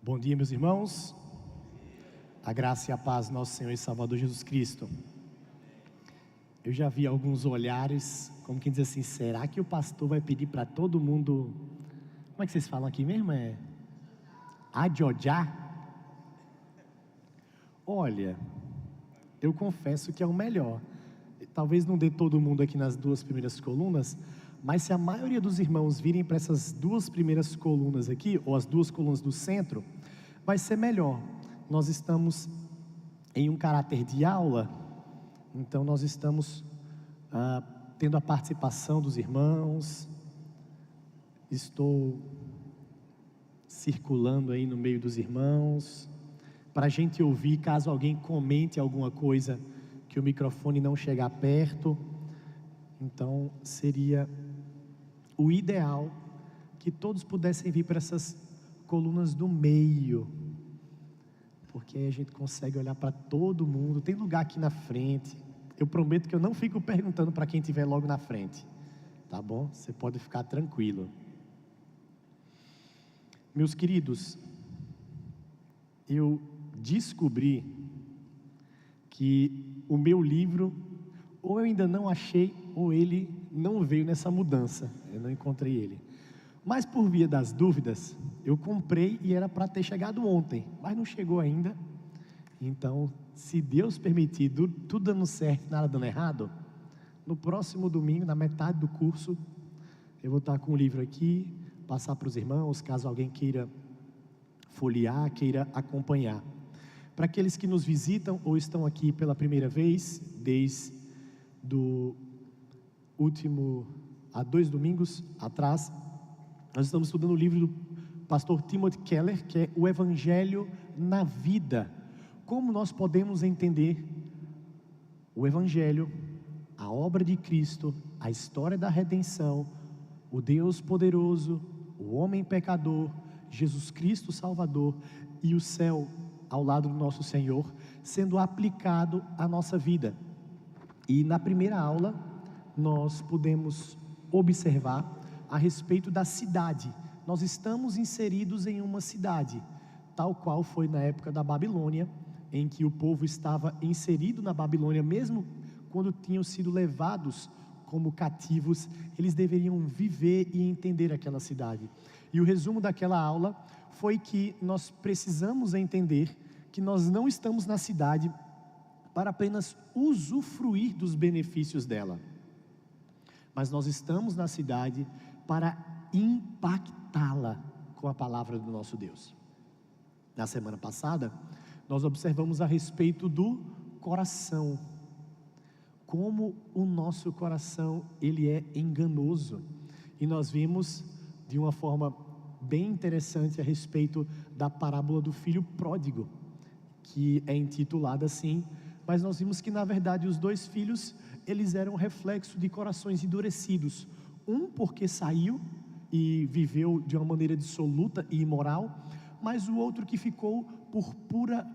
Bom dia, meus irmãos. A graça e a paz do nosso Senhor e Salvador Jesus Cristo. Eu já vi alguns olhares, como quem diz assim, será que o pastor vai pedir para todo mundo, como é que vocês falam aqui mesmo? Adiojar? Olha, eu confesso que é o melhor. Talvez não dê todo mundo aqui nas duas primeiras colunas, mas se a maioria dos irmãos virem para essas duas primeiras colunas aqui, ou as duas colunas do centro, vai ser melhor. Nós estamos em um caráter de aula, então nós estamos tendo a participação dos irmãos. Estou circulando aí no meio dos irmãos, para a gente ouvir, caso alguém comente alguma coisa, que o microfone não chegar perto. Então seria o ideal que todos pudessem vir para essas colunas do meio, porque aí a gente consegue olhar para todo mundo. Tem lugar aqui na frente. Eu prometo que eu não fico perguntando para quem estiver logo na frente, tá bom? Você pode ficar tranquilo. Meus queridos, eu descobri que o meu livro, ou eu ainda não achei, ou ele não veio nessa mudança, eu não encontrei ele. Mas por via das dúvidas, eu comprei e era para ter chegado ontem, mas não chegou ainda. Então, se Deus permitir, tudo dando certo, nada dando errado, no próximo domingo, na metade do curso, eu vou estar com o livro aqui, passar para os irmãos, caso alguém queira folhear, queira acompanhar. Para aqueles que nos visitam ou estão aqui pela primeira vez, desde do último, há 2 domingos atrás, nós estamos estudando o livro do pastor Timothy Keller, que é o Evangelho na Vida. Como nós podemos entender o Evangelho, a obra de Cristo, a história da redenção, o Deus poderoso, o homem pecador, Jesus Cristo Salvador e o céu ao lado do nosso Senhor, sendo aplicado à nossa vida. E na primeira aula, nós pudemos observar a respeito da cidade. Nós estamos inseridos em uma cidade, tal qual foi na época da Babilônia, em que o povo estava inserido na Babilônia, mesmo quando tinham sido levados como cativos, eles deveriam viver e entender aquela cidade. E o resumo daquela aula foi que nós precisamos entender que nós não estamos na cidade para apenas usufruir dos benefícios dela, mas nós estamos na cidade para impactá-la com a palavra do nosso Deus. Na semana passada, nós observamos a respeito do coração, como o nosso coração, ele é enganoso, e nós vimos de uma forma bem interessante a respeito da parábola do filho pródigo, que é intitulada assim, mas nós vimos que na verdade os 2 filhos, eles eram reflexo de corações endurecidos, um porque saiu e viveu de uma maneira dissoluta e imoral, mas o outro que ficou por pura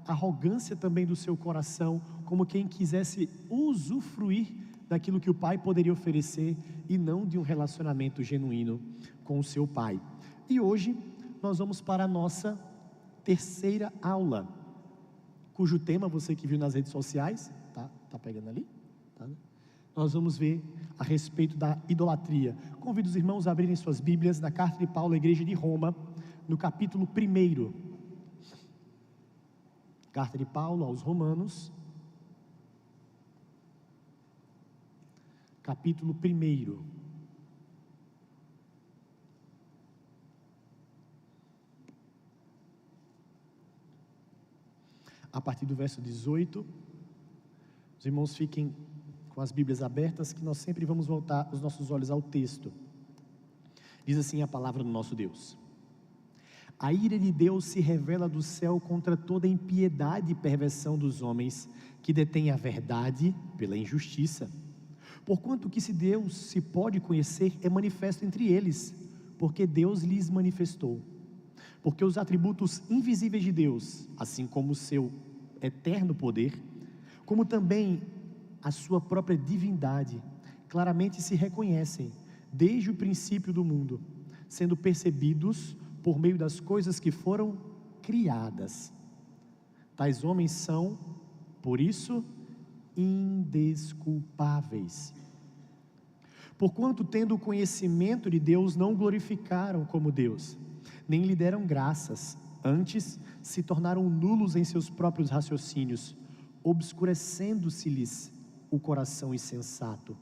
arrogância também do seu coração, como quem quisesse usufruir daquilo que o pai poderia oferecer e não de um relacionamento genuíno com o seu pai. E hoje nós vamos para a nossa terceira aula, cujo tema você que viu nas redes sociais, tá pegando ali? Tá, né? Nós vamos ver a respeito da idolatria. Convido os irmãos a abrirem suas Bíblias na carta de Paulo à igreja de Roma, no capítulo 1. Carta de Paulo aos Romanos, capítulo 1. A partir do verso 18, os irmãos fiquem com as Bíblias abertas, que nós sempre vamos voltar os nossos olhos ao texto. Diz assim a palavra do nosso Deus: a ira de Deus se revela do céu contra toda a impiedade e perversão dos homens que detêm a verdade pela injustiça. Porquanto que se Deus se pode conhecer, é manifesto entre eles, porque Deus lhes manifestou. Porque os atributos invisíveis de Deus, assim como o seu eterno poder, como também a sua própria divindade, claramente se reconhecem desde o princípio do mundo, sendo percebidos por meio das coisas que foram criadas. Tais homens são, por isso, indesculpáveis. Porquanto, tendo o conhecimento de Deus, não o glorificaram como Deus, nem lhe deram graças, antes se tornaram nulos em seus próprios raciocínios, obscurecendo-se-lhes o coração insensato.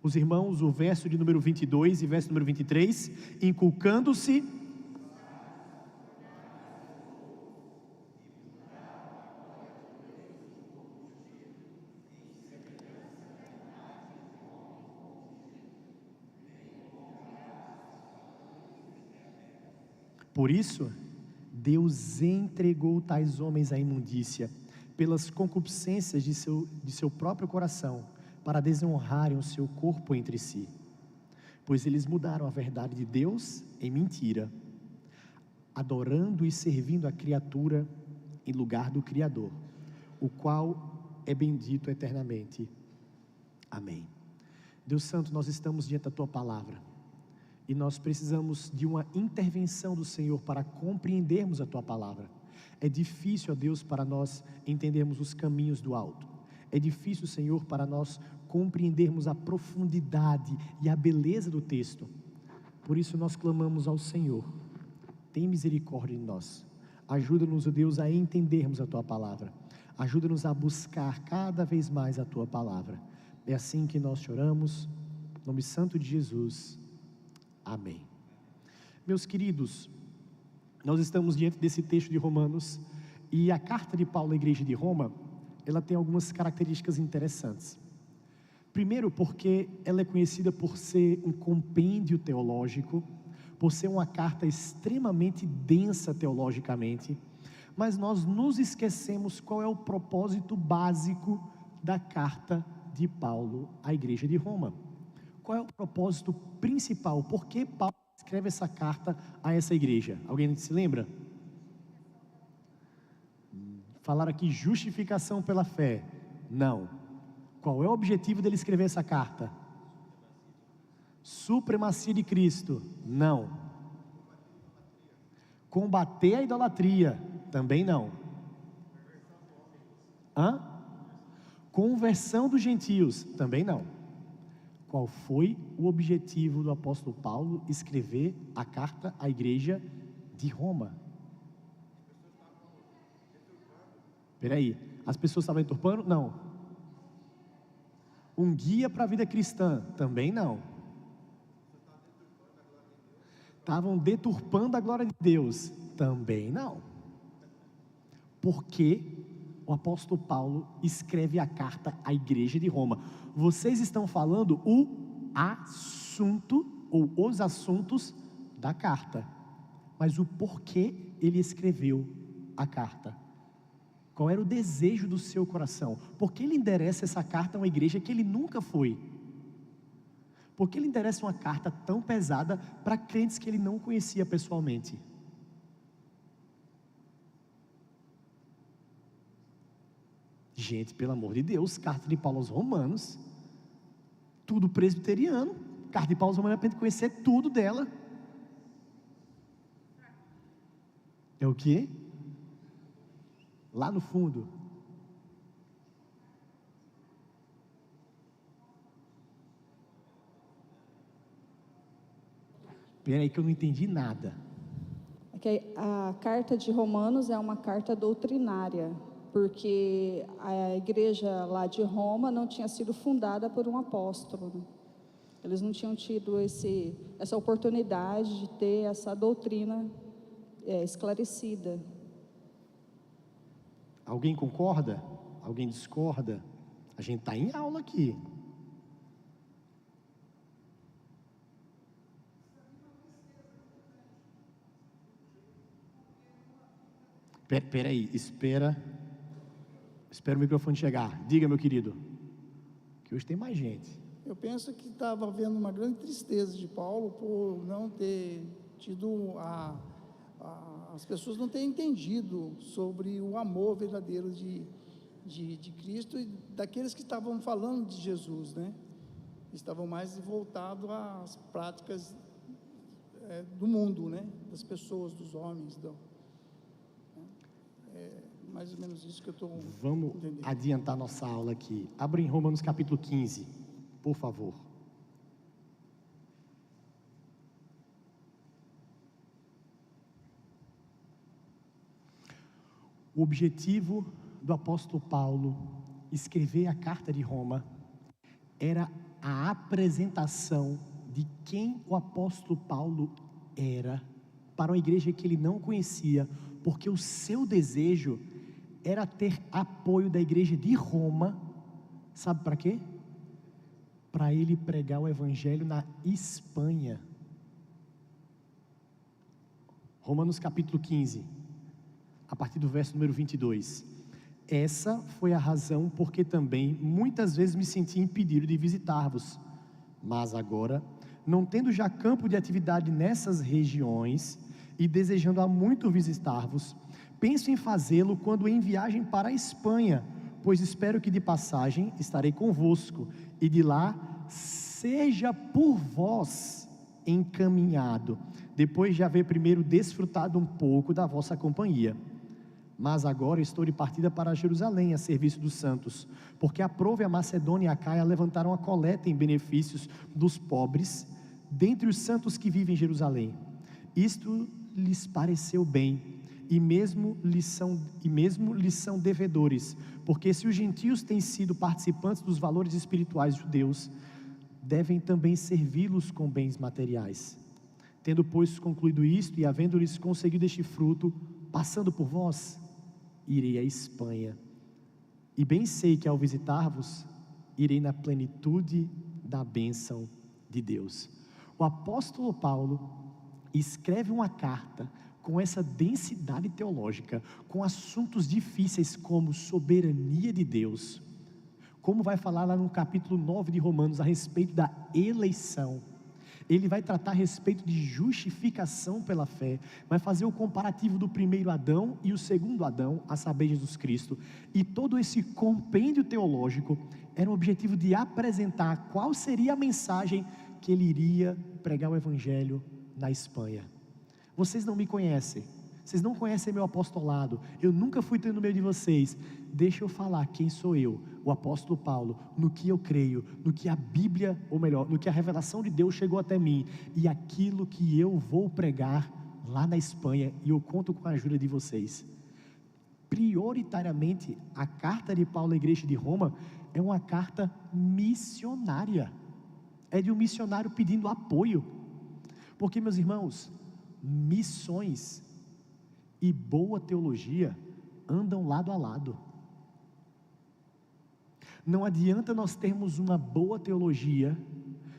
Os irmãos, o verso de número 22 e verso número 23, inculcando-se por isso, Deus entregou tais homens à imundícia, pelas concupiscências de seu próprio coração, para desonrarem o seu corpo entre si. Pois eles mudaram a verdade de Deus em mentira, adorando e servindo a criatura em lugar do Criador, o qual é bendito eternamente. Amém. Deus Santo, nós estamos diante da Tua Palavra, e nós precisamos de uma intervenção do Senhor para compreendermos a Tua Palavra. É difícil, ó Deus, para nós entendermos os caminhos do alto. É difícil, Senhor, para nós compreendermos a profundidade e a beleza do texto. Por isso nós clamamos ao Senhor: tem misericórdia de nós. Ajuda-nos, ó Deus, a entendermos a Tua Palavra. Ajuda-nos a buscar cada vez mais a Tua Palavra. É assim que nós choramos, em nome santo de Jesus. Amém. Meus queridos, nós estamos diante desse texto de Romanos, e a carta de Paulo à igreja de Roma, ela tem algumas características interessantes. Primeiro, porque ela é conhecida por ser um compêndio teológico, por ser uma carta extremamente densa teologicamente, mas nós nos esquecemos qual é o propósito básico da carta de Paulo à igreja de Roma. Qual é o propósito principal? Por que Paulo escreve essa carta a essa igreja? Alguém se lembra? Falaram aqui justificação pela fé. Não. Qual é o objetivo dele escrever essa carta? Supremacia de Cristo. Não. Combater a idolatria. Também não. Conversão dos gentios. Também não. Qual foi o objetivo do apóstolo Paulo escrever a carta à igreja de Roma? Peraí, as pessoas estavam enturpando? Não. Um guia para a vida cristã? Também não. Estavam deturpando a glória de Deus? Também não. Por que o apóstolo Paulo escreve a carta à igreja de Roma? Vocês estão falando o assunto, ou os assuntos da carta, mas o porquê ele escreveu a carta? Qual era o desejo do seu coração? Por que ele endereça essa carta a uma igreja que ele nunca foi? Por que ele endereça uma carta tão pesada para crentes que ele não conhecia pessoalmente? Gente, pelo amor de Deus, carta de Paulo aos Romanos, tudo presbiteriano, carta de Paulo aos Romanos é para gente conhecer tudo dela. É o quê? Lá no fundo. Espera aí que eu não entendi nada. A carta de Romanos é uma carta doutrinária, porque a igreja lá de Roma não tinha sido fundada por um apóstolo, né? Eles não tinham tido essa oportunidade de ter essa doutrina esclarecida. Alguém concorda? Alguém discorda? A gente está em aula aqui. Peraí, espera o microfone chegar. Diga, meu querido, que hoje tem mais gente. Eu penso que estava havendo uma grande tristeza de Paulo por não ter tido as pessoas não terem entendido sobre o amor verdadeiro de Cristo e daqueles que estavam falando de Jesus, né? Estavam mais voltados às práticas do mundo, né? Das pessoas, dos homens. Mais ou menos isso que eu estou Vamos entendendo. adiantar nossa aula aqui. Abra em Romanos capítulo 15, por favor. O objetivo do apóstolo Paulo escrever a carta de Roma era a apresentação de quem o apóstolo Paulo era para uma igreja que ele não conhecia, porque o seu desejo era ter apoio da igreja de Roma. Sabe para quê? Para ele pregar o evangelho na Espanha. Romanos capítulo 15, a partir do verso número 22. Essa foi a razão porque também muitas vezes me senti impedido de visitar-vos. Mas agora, não tendo já campo de atividade nessas regiões e desejando há muito visitar-vos, penso em fazê-lo quando em viagem para a Espanha, pois espero que de passagem estarei convosco e de lá seja por vós encaminhado, depois de haver primeiro desfrutado um pouco da vossa companhia. Mas agora estou de partida para Jerusalém a serviço dos santos, porque aprove a Macedônia e a Acaia levantaram a coleta em benefícios dos pobres, dentre os santos que vivem em Jerusalém. Isto lhes pareceu bem, e mesmo lhes são devedores, porque se os gentios têm sido participantes dos valores espirituais judeus, devem também servi-los com bens materiais. Tendo, pois, concluído isto, e havendo-lhes conseguido este fruto, passando por vós, irei à Espanha, e bem sei que ao visitar-vos, irei na plenitude da bênção de Deus. O apóstolo Paulo escreve uma carta com essa densidade teológica, com assuntos difíceis como soberania de Deus, como vai falar lá no capítulo 9 de Romanos, a respeito da eleição. Ele vai tratar a respeito de justificação pela fé, vai fazer o comparativo do primeiro Adão e o segundo Adão, a saber, Jesus Cristo, e todo esse compêndio teológico era o objetivo de apresentar qual seria a mensagem que ele iria pregar o evangelho na Espanha. Vocês não me conhecem, vocês não conhecem meu apostolado, eu nunca fui no meio de vocês. Deixa eu falar quem sou eu, o apóstolo Paulo, no que eu creio, no que a Bíblia, ou melhor, no que a revelação de Deus chegou até mim, e aquilo que eu vou pregar lá na Espanha, e eu conto com a ajuda de vocês. Prioritariamente, a carta de Paulo à igreja de Roma é uma carta missionária, é de um missionário pedindo apoio, porque, meus irmãos, missões e boa teologia andam lado a lado. Não adianta nós termos uma boa teologia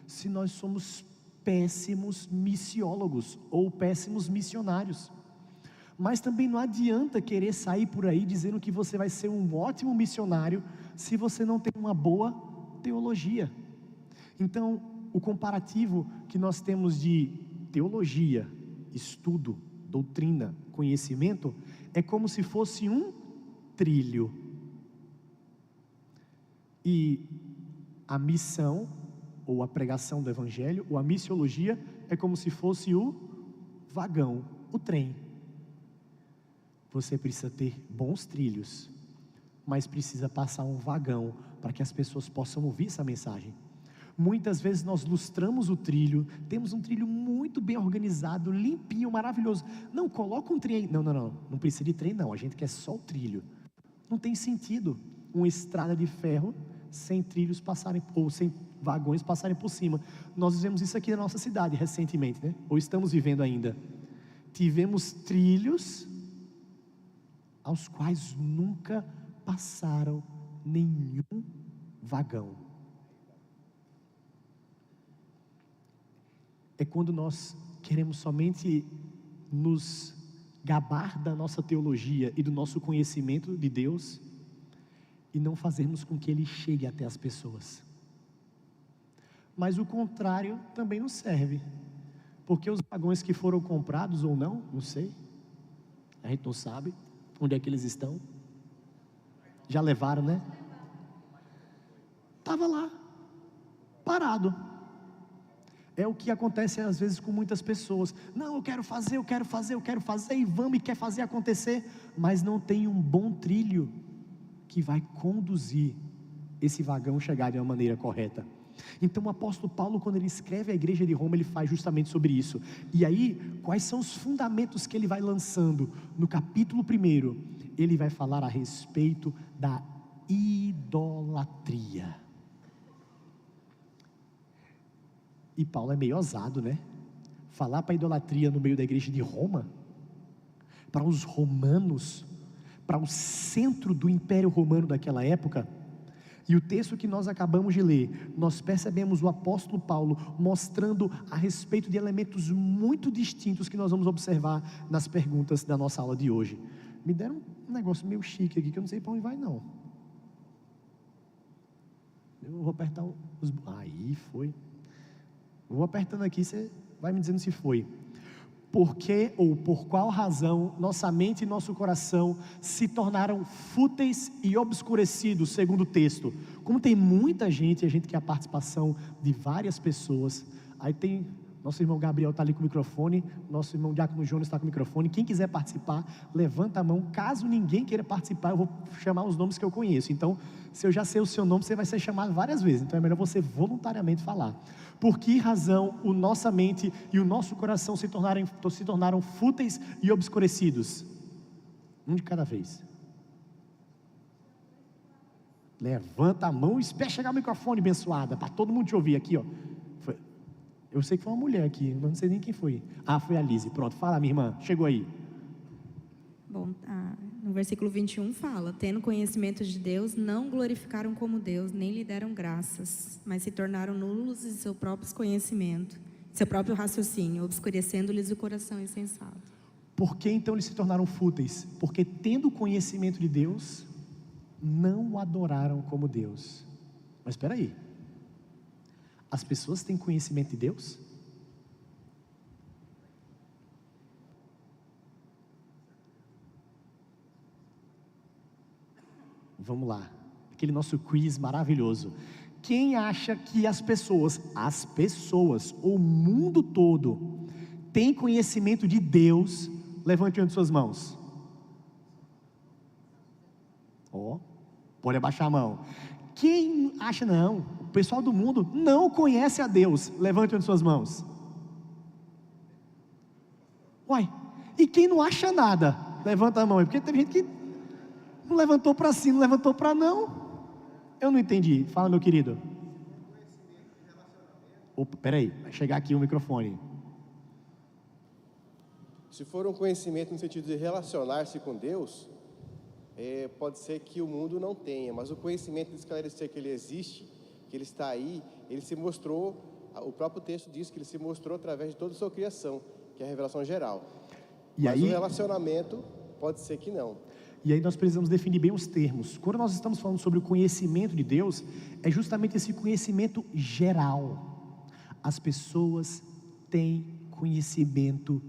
se nós somos péssimos missiólogos ou péssimos missionários. Mas também não adianta querer sair por aí dizendo que você vai ser um ótimo missionário se você não tem uma boa teologia. Então, o comparativo que nós temos de teologia, estudo, doutrina, conhecimento, é como se fosse um trilho. E a missão, ou a pregação do evangelho, ou a missiologia, é como se fosse o vagão, o trem. Você precisa ter bons trilhos, mas precisa passar um vagão para que as pessoas possam ouvir essa mensagem. Muitas vezes nós lustramos o trilho, temos um trilho muito bem organizado, limpinho, maravilhoso. Não, coloca um trem. Não precisa de trem não, a gente quer só o trilho. Não tem sentido uma estrada de ferro sem trilhos passarem, ou sem vagões passarem por cima. Nós vivemos isso aqui na nossa cidade recentemente, né? Ou estamos vivendo ainda. Tivemos trilhos aos quais nunca passaram nenhum vagão. É quando nós queremos somente nos gabar da nossa teologia e do nosso conhecimento de Deus e não fazermos com que Ele chegue até as pessoas. Mas o contrário também não serve, porque os vagões que foram comprados ou não sei, a gente não sabe onde é que eles estão. Já levaram, né? Estava lá, parado. É o que acontece às vezes com muitas pessoas. Não, eu quero fazer, e vamos, e quer fazer acontecer, mas não tem um bom trilho que vai conduzir esse vagão chegar de uma maneira correta. Então o apóstolo Paulo, quando ele escreve a igreja de Roma, ele faz justamente sobre isso. E aí, quais são os fundamentos que ele vai lançando? No capítulo 1, ele vai falar a respeito da idolatria. E Paulo é meio ousado, né? Falar para a idolatria no meio da igreja de Roma, para os romanos, para o centro do Império Romano daquela época. E o texto que nós acabamos de ler, nós percebemos o apóstolo Paulo mostrando a respeito de elementos muito distintos que nós vamos observar nas perguntas da nossa aula de hoje. Me deram um negócio meio chique aqui, que eu não sei para onde vai não. Eu vou apertar os... Aí foi. Eu vou apertando aqui, você vai me dizendo se foi. Por que ou por qual razão nossa mente e nosso coração se tornaram fúteis e obscurecidos, segundo o texto? Como tem muita gente, a gente quer a participação de várias pessoas. Aí tem, nosso irmão Gabriel está ali com o microfone, nosso irmão Diácono Jonas está com o microfone. Quem quiser participar, levanta a mão. Caso ninguém queira participar, eu vou chamar os nomes que eu conheço. Então, se eu já sei o seu nome, você vai ser chamado várias vezes. Então é melhor você voluntariamente falar. Por que razão a nossa mente e o nosso coração se tornaram fúteis e obscurecidos? Um de cada vez. Levanta a mão e espera chegar o microfone, abençoada, para todo mundo te ouvir aqui, ó. Eu sei que foi uma mulher aqui, mas não sei nem quem foi. Ah, foi a Lise. Pronto, fala, minha irmã, chegou aí. Bom, no versículo 21 fala: tendo conhecimento de Deus, não glorificaram como Deus, nem lhe deram graças, mas se tornaram nulos em seu próprio conhecimento, seu próprio raciocínio, obscurecendo-lhes o coração insensato. Por que então eles se tornaram fúteis? Porque tendo conhecimento de Deus, não o adoraram como Deus. Mas espera aí, as pessoas têm conhecimento de Deus? Vamos lá, aquele nosso quiz maravilhoso. Quem acha que as pessoas, o mundo todo, tem conhecimento de Deus? Levante uma de suas mãos. Pode abaixar a mão. Quem acha não, o pessoal do mundo não conhece a Deus? Levante uma de suas mãos. Uai, e quem não acha nada? Levanta a mão, porque tem gente que não levantou para sim, não levantou para não. Eu não entendi. Fala, meu querido. Opa, peraí, vai chegar aqui o microfone. Se for um conhecimento no sentido de relacionar-se com Deus, pode ser que o mundo não tenha, mas o conhecimento de esclarecer que Ele existe, que Ele está aí, Ele se mostrou, o próprio texto diz que Ele se mostrou através de toda a sua criação, que é a revelação geral. Mas o relacionamento pode ser que não. E aí nós precisamos definir bem os termos. Quando nós estamos falando sobre o conhecimento de Deus, é justamente esse conhecimento geral. As pessoas têm conhecimento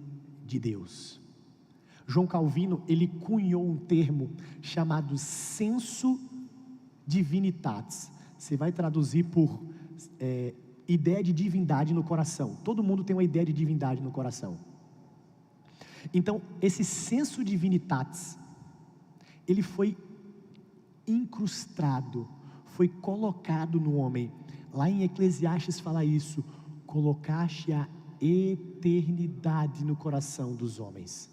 de Deus. João Calvino, ele cunhou um termo chamado sensu divinitatis. Você vai traduzir por ideia de divindade no coração. Todo mundo tem uma ideia de divindade no coração. Então, esse sensu divinitatis, ele foi incrustado, foi colocado no homem. Lá em Eclesiastes fala isso: colocaste a eternidade no coração dos homens.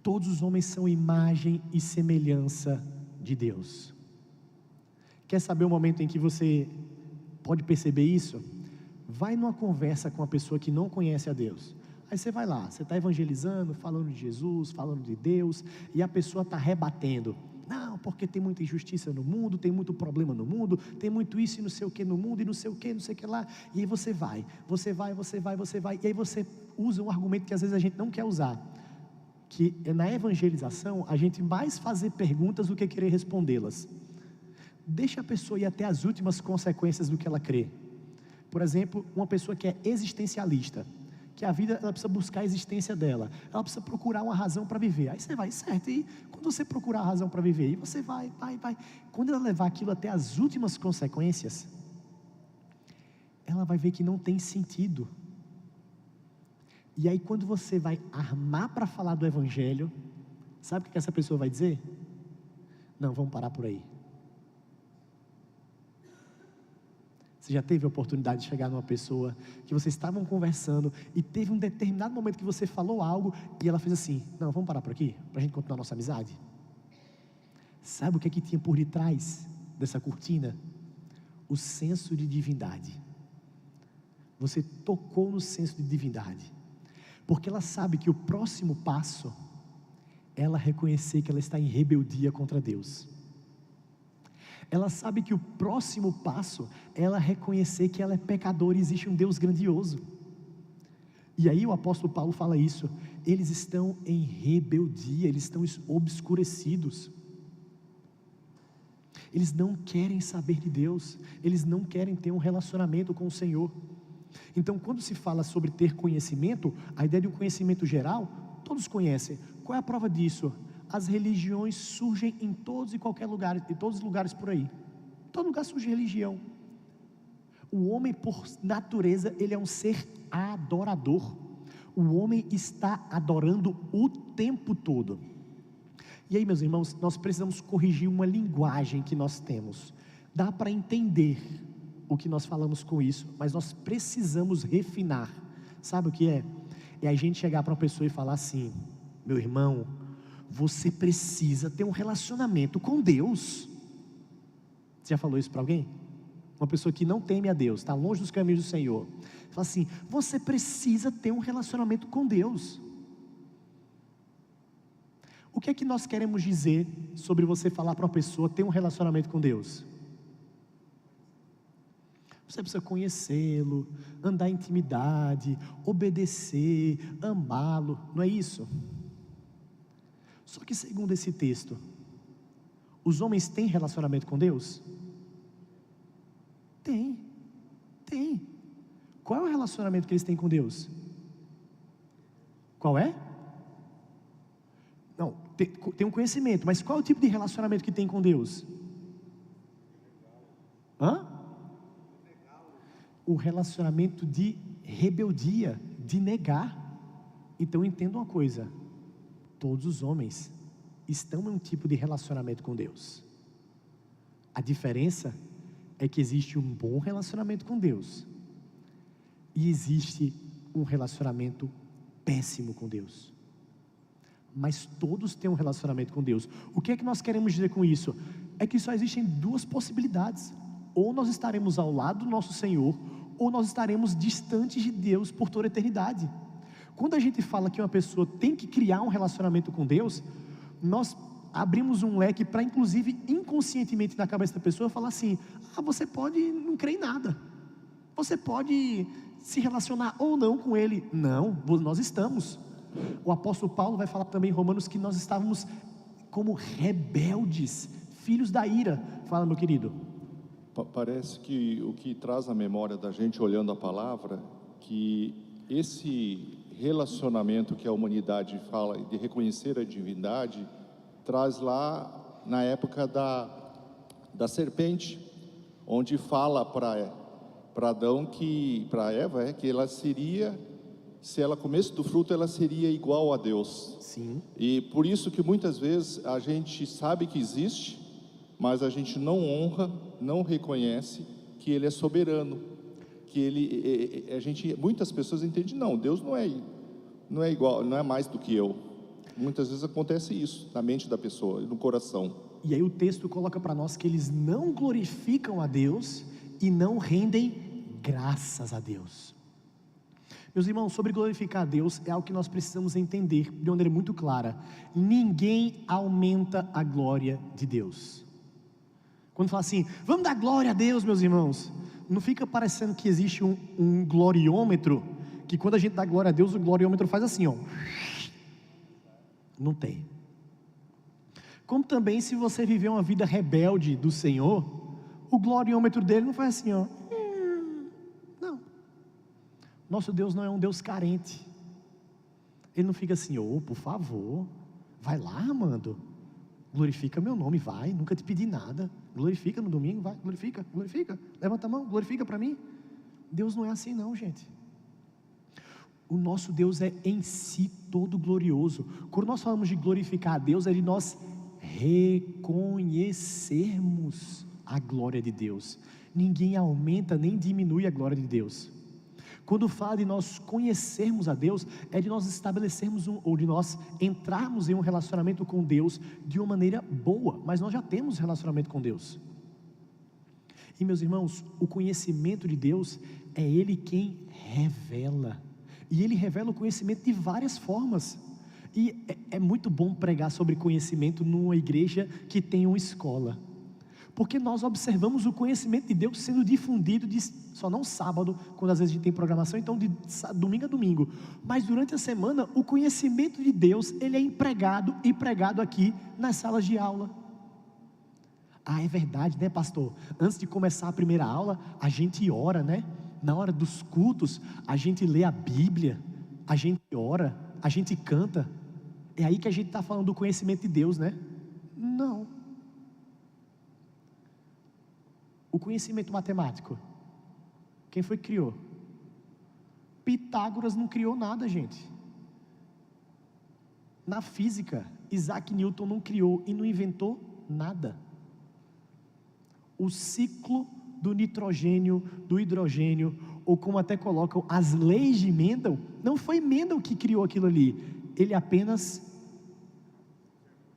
Todos os homens são imagem e semelhança de Deus. Quer saber o momento em que você pode perceber isso? Vai numa conversa com uma pessoa que não conhece a Deus. Aí você vai lá, você está evangelizando, falando de Jesus, falando de Deus, e a pessoa está rebatendo. Não, porque tem muita injustiça no mundo, tem muito problema no mundo, tem muito isso e não sei o que no mundo, e não sei o que lá. E aí você vai, e aí você usa um argumento que às vezes a gente não quer usar, que na evangelização a gente mais fazer perguntas do que querer respondê-las. Deixa a pessoa ir até as últimas consequências do que ela crê. Por exemplo, uma pessoa que é existencialista, que a vida, ela precisa buscar a existência dela, ela precisa procurar uma razão para viver. Aí você vai, certo, e quando você procurar a razão para viver, aí você vai, quando ela levar aquilo até as últimas consequências, ela vai ver que não tem sentido. E aí quando você vai armar para falar do evangelho, sabe o que essa pessoa vai dizer? Não, vamos parar por aí. Você já teve a oportunidade de chegar numa pessoa que vocês estavam conversando e teve um determinado momento que você falou algo e ela fez assim: não, vamos parar por aqui, para a gente continuar a nossa amizade? Sabe o que tinha por detrás dessa cortina? O senso de divindade. Você tocou no senso de divindade, porque ela sabe que o próximo passo é ela reconhecer que ela está em rebeldia contra Deus. Ela sabe que o próximo passo é ela reconhecer que ela é pecadora e existe um Deus grandioso. E aí o apóstolo Paulo fala isso: eles estão em rebeldia, eles estão obscurecidos. Eles não querem saber de Deus, eles não querem ter um relacionamento com o Senhor. Então, quando se fala sobre ter conhecimento, a ideia de um conhecimento geral, todos conhecem. Qual é a prova disso? As religiões surgem em todos e qualquer lugar, em todos os lugares por aí. Em todo lugar surge religião. O homem, por natureza, ele é um ser adorador. O homem está adorando o tempo todo. E aí, meus irmãos, nós precisamos corrigir uma linguagem que nós temos. Dá para entender o que nós falamos com isso, mas nós precisamos refinar. Sabe o que é? É a gente chegar para uma pessoa e falar assim: meu irmão, você precisa ter um relacionamento com Deus. Você já falou isso para alguém? Uma pessoa que não teme a Deus, está longe dos caminhos do Senhor, fala assim: você precisa ter um relacionamento com Deus. O que é que nós queremos dizer sobre você falar para uma pessoa ter um relacionamento com Deus? Você precisa conhecê-lo, andar em intimidade, obedecer, amá-lo, não é isso? Só que segundo esse texto, os homens têm relacionamento com Deus? Tem. Qual é o relacionamento que eles têm com Deus? Qual é? Não, tem um conhecimento, mas qual é o tipo de relacionamento que tem com Deus? O relacionamento de rebeldia, de negar. Então entenda uma coisa: todos os homens estão em um tipo de relacionamento com Deus. A diferença é que existe um bom relacionamento com Deus e existe um relacionamento péssimo com Deus. Mas todos têm um relacionamento com Deus. O que é que nós queremos dizer com isso? É que só existem duas possibilidades: ou nós estaremos ao lado do nosso Senhor, ou nós estaremos distantes de Deus por toda a eternidade. Quando a gente fala que uma pessoa tem que criar um relacionamento com Deus, nós abrimos um leque para, inclusive, inconscientemente na cabeça da pessoa, falar assim: você pode não crer em nada, você pode se relacionar ou não com Ele. Não, nós estamos. O apóstolo Paulo vai falar também em Romanos que nós estávamos como rebeldes, filhos da ira. Fala, meu querido. Parece que o que traz na memória da gente, olhando a palavra, que esse relacionamento que a humanidade fala de reconhecer a divindade, traz lá na época da serpente, onde fala para Adão, para Eva, que ela seria, se ela comesse do fruto, ela seria igual a Deus. Sim. E por isso que muitas vezes a gente sabe que existe, mas a gente não honra, não reconhece que Ele é soberano, que muitas pessoas entendem: não, Deus não é igual, não é mais do que eu. Muitas vezes acontece isso na mente da pessoa, no coração. E aí o texto coloca para nós que eles não glorificam a Deus e não rendem graças a Deus. Meus irmãos, sobre glorificar a Deus é algo que nós precisamos entender de maneira muito clara: ninguém aumenta a glória de Deus. Quando fala assim, vamos dar glória a Deus, meus irmãos, não fica parecendo que existe um gloriômetro, que quando a gente dá glória a Deus, o gloriômetro faz assim, ó. Não tem. Como também, se você viver uma vida rebelde do Senhor, o gloriômetro dele não faz assim, ó. Não. Nosso Deus não é um Deus carente. Ele não fica assim: por favor, vai lá, Armando, glorifica meu nome, vai, nunca te pedi nada, glorifica no domingo, vai, glorifica, levanta a mão, glorifica para mim. Deus não é assim não, gente. O nosso Deus é em si todo glorioso. Quando nós falamos de glorificar a Deus, é de nós reconhecermos a glória de Deus. Ninguém aumenta nem diminui a glória de Deus. Quando fala de nós conhecermos a Deus, é de nós estabelecermos ou de nós entrarmos em um relacionamento com Deus de uma maneira boa, mas nós já temos relacionamento com Deus. E meus irmãos, o conhecimento de Deus é Ele quem revela. E Ele revela o conhecimento de várias formas. E é muito bom pregar sobre conhecimento numa igreja que tem uma escola. Porque nós observamos o conhecimento de Deus sendo difundido, só não sábado, quando às vezes a gente tem programação, então de domingo a domingo. Mas durante a semana, o conhecimento de Deus, ele é empregado e pregado aqui nas salas de aula. Ah, é verdade, né, pastor? Antes de começar a primeira aula, a gente ora, né? Na hora dos cultos, a gente lê a Bíblia, a gente ora, a gente canta. É aí que a gente está falando do conhecimento de Deus, né? Não. O conhecimento matemático, quem foi que criou? Pitágoras não criou nada, gente. Na física, Isaac Newton não criou e não inventou nada. O ciclo do nitrogênio, do hidrogênio, ou como até colocam, as leis de Mendel, não foi Mendel que criou aquilo ali, ele apenas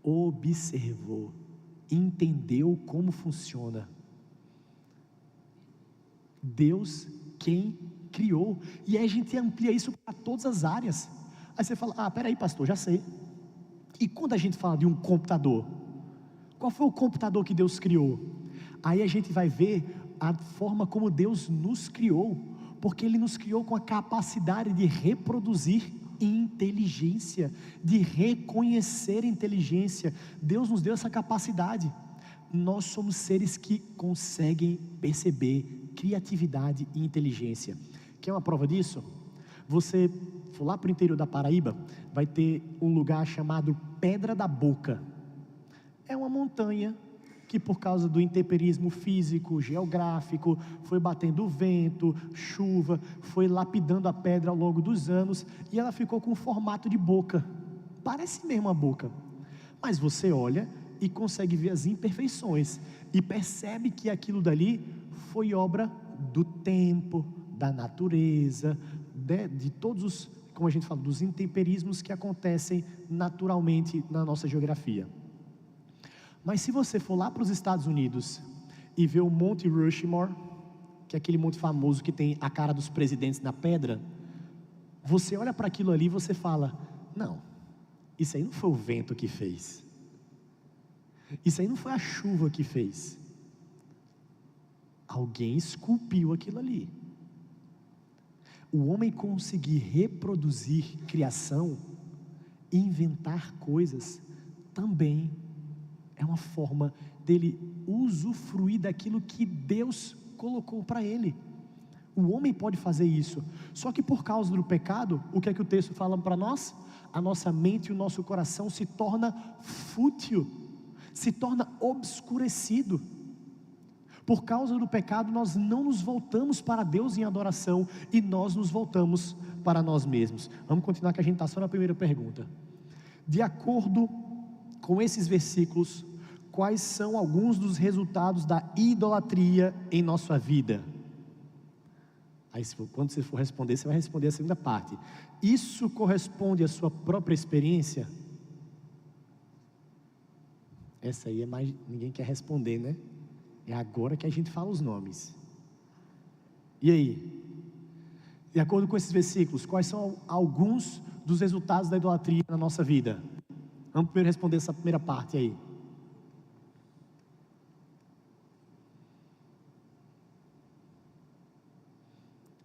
observou, entendeu como funciona. Deus quem criou, e aí a gente amplia isso para todas as áreas. Aí você fala, peraí pastor, já sei. E quando a gente fala de um computador, qual foi o computador que Deus criou? Aí a gente vai ver a forma como Deus nos criou, porque Ele nos criou com a capacidade de reproduzir inteligência, de reconhecer inteligência. Deus nos deu essa capacidade. Nós somos seres que conseguem perceber criatividade e inteligência. Quer uma prova disso? Você for lá para o interior da Paraíba, vai ter um lugar chamado Pedra da Boca. É uma montanha que por causa do intemperismo físico, geográfico, foi batendo vento, chuva, foi lapidando a pedra ao longo dos anos, e ela ficou com formato de boca, parece mesmo uma boca, mas você olha e consegue ver as imperfeições, e percebe que aquilo dali foi obra do tempo, da natureza, de todos os, como a gente fala, dos intemperismos que acontecem naturalmente na nossa geografia. Mas se você for lá para os Estados Unidos e ver o Monte Rushmore, que é aquele monte famoso que tem a cara dos presidentes na pedra, você olha para aquilo ali e você fala, não, isso aí não foi o vento que fez, isso aí não foi a chuva que fez, alguém esculpiu aquilo ali. O homem conseguir reproduzir criação, inventar coisas, também é uma forma dele usufruir daquilo que Deus colocou para ele. O homem pode fazer isso, só que por causa do pecado, o que é que o texto fala para nós? A nossa mente e o nosso coração se torna fútil, se torna obscurecido. Por causa do pecado, nós não nos voltamos para Deus em adoração, e nós nos voltamos para nós mesmos. Vamos continuar, que a gente está só na primeira pergunta. De acordo com esses versículos, quais são alguns dos resultados da idolatria em nossa vida? Aí quando você for responder, você vai responder a segunda parte. Isso corresponde à sua própria experiência? Essa aí é mais, ninguém quer responder, né? É agora que a gente fala os nomes. E aí? De acordo com esses versículos, quais são alguns dos resultados da idolatria na nossa vida? Vamos primeiro responder essa primeira parte aí.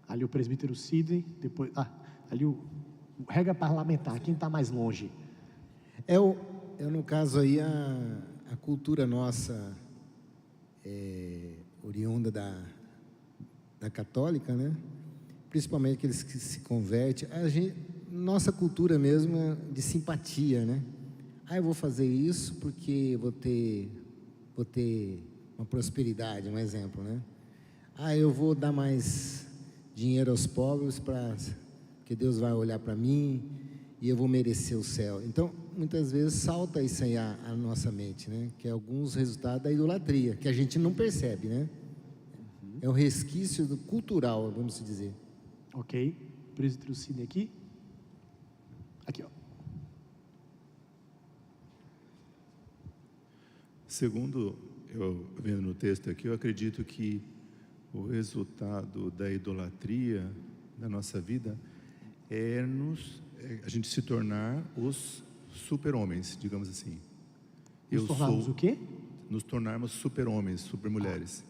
Ali o presbítero Sidney, depois, ali o regra parlamentar, quem está mais longe? No caso aí, a cultura nossa, oriunda da católica, né? Principalmente aqueles que se convertem, nossa cultura mesmo é de simpatia, né? Eu vou fazer isso porque vou ter uma prosperidade, um exemplo, né? Eu vou dar mais dinheiro aos pobres para que Deus vai olhar para mim e eu vou merecer o céu. Então, muitas vezes salta isso aí a nossa mente, né? Que é alguns resultados da idolatria, que a gente não percebe, né? É um resquício cultural, vamos dizer. Ok, presbítero Sidney aqui. Aqui, ó. Segundo eu vendo no texto aqui, eu acredito que o resultado da idolatria na nossa vida é a gente se tornar os super-homens, digamos assim. Nos tornarmos o quê? Nos tornarmos super-homens, super-mulheres.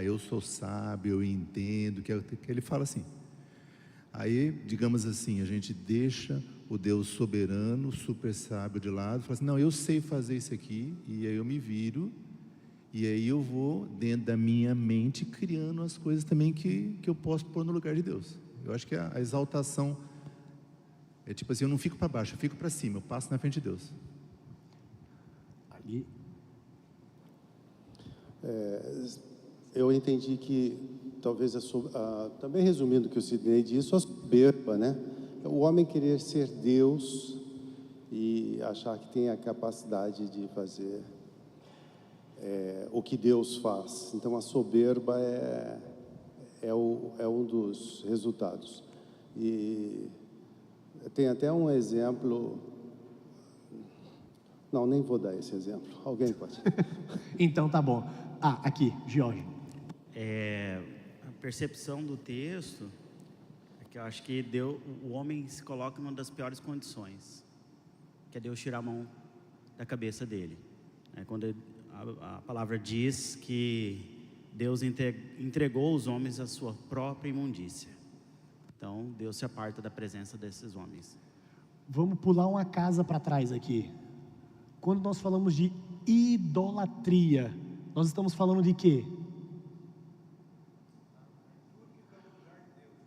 Eu sou sábio, eu entendo, que ele fala assim. Aí, digamos assim, a gente deixa o Deus soberano, super sábio de lado, fala assim, não, eu sei fazer isso aqui, e aí eu me viro, e aí eu vou, dentro da minha mente, criando as coisas também que eu posso pôr no lugar de Deus. Eu acho que a exaltação é tipo assim, eu não fico para baixo, eu fico para cima, eu passo na frente de Deus. Ali. Eu entendi que, talvez, também resumindo o que o Sidney disse, a soberba, né? O homem querer ser Deus e achar que tem a capacidade de fazer o que Deus faz. Então, a soberba é um dos resultados. E tem até um exemplo... Não, nem vou dar esse exemplo. Alguém pode. Então, tá bom. Aqui, Jorge. A percepção do texto é que eu acho que o homem se coloca em uma das piores condições, que é Deus tirar a mão da cabeça dele. Quando a palavra diz que Deus entregou os homens à sua própria imundícia. Então, Deus se aparta da presença desses homens. Vamos pular uma casa para trás aqui. Quando nós falamos de idolatria, nós estamos falando de quê?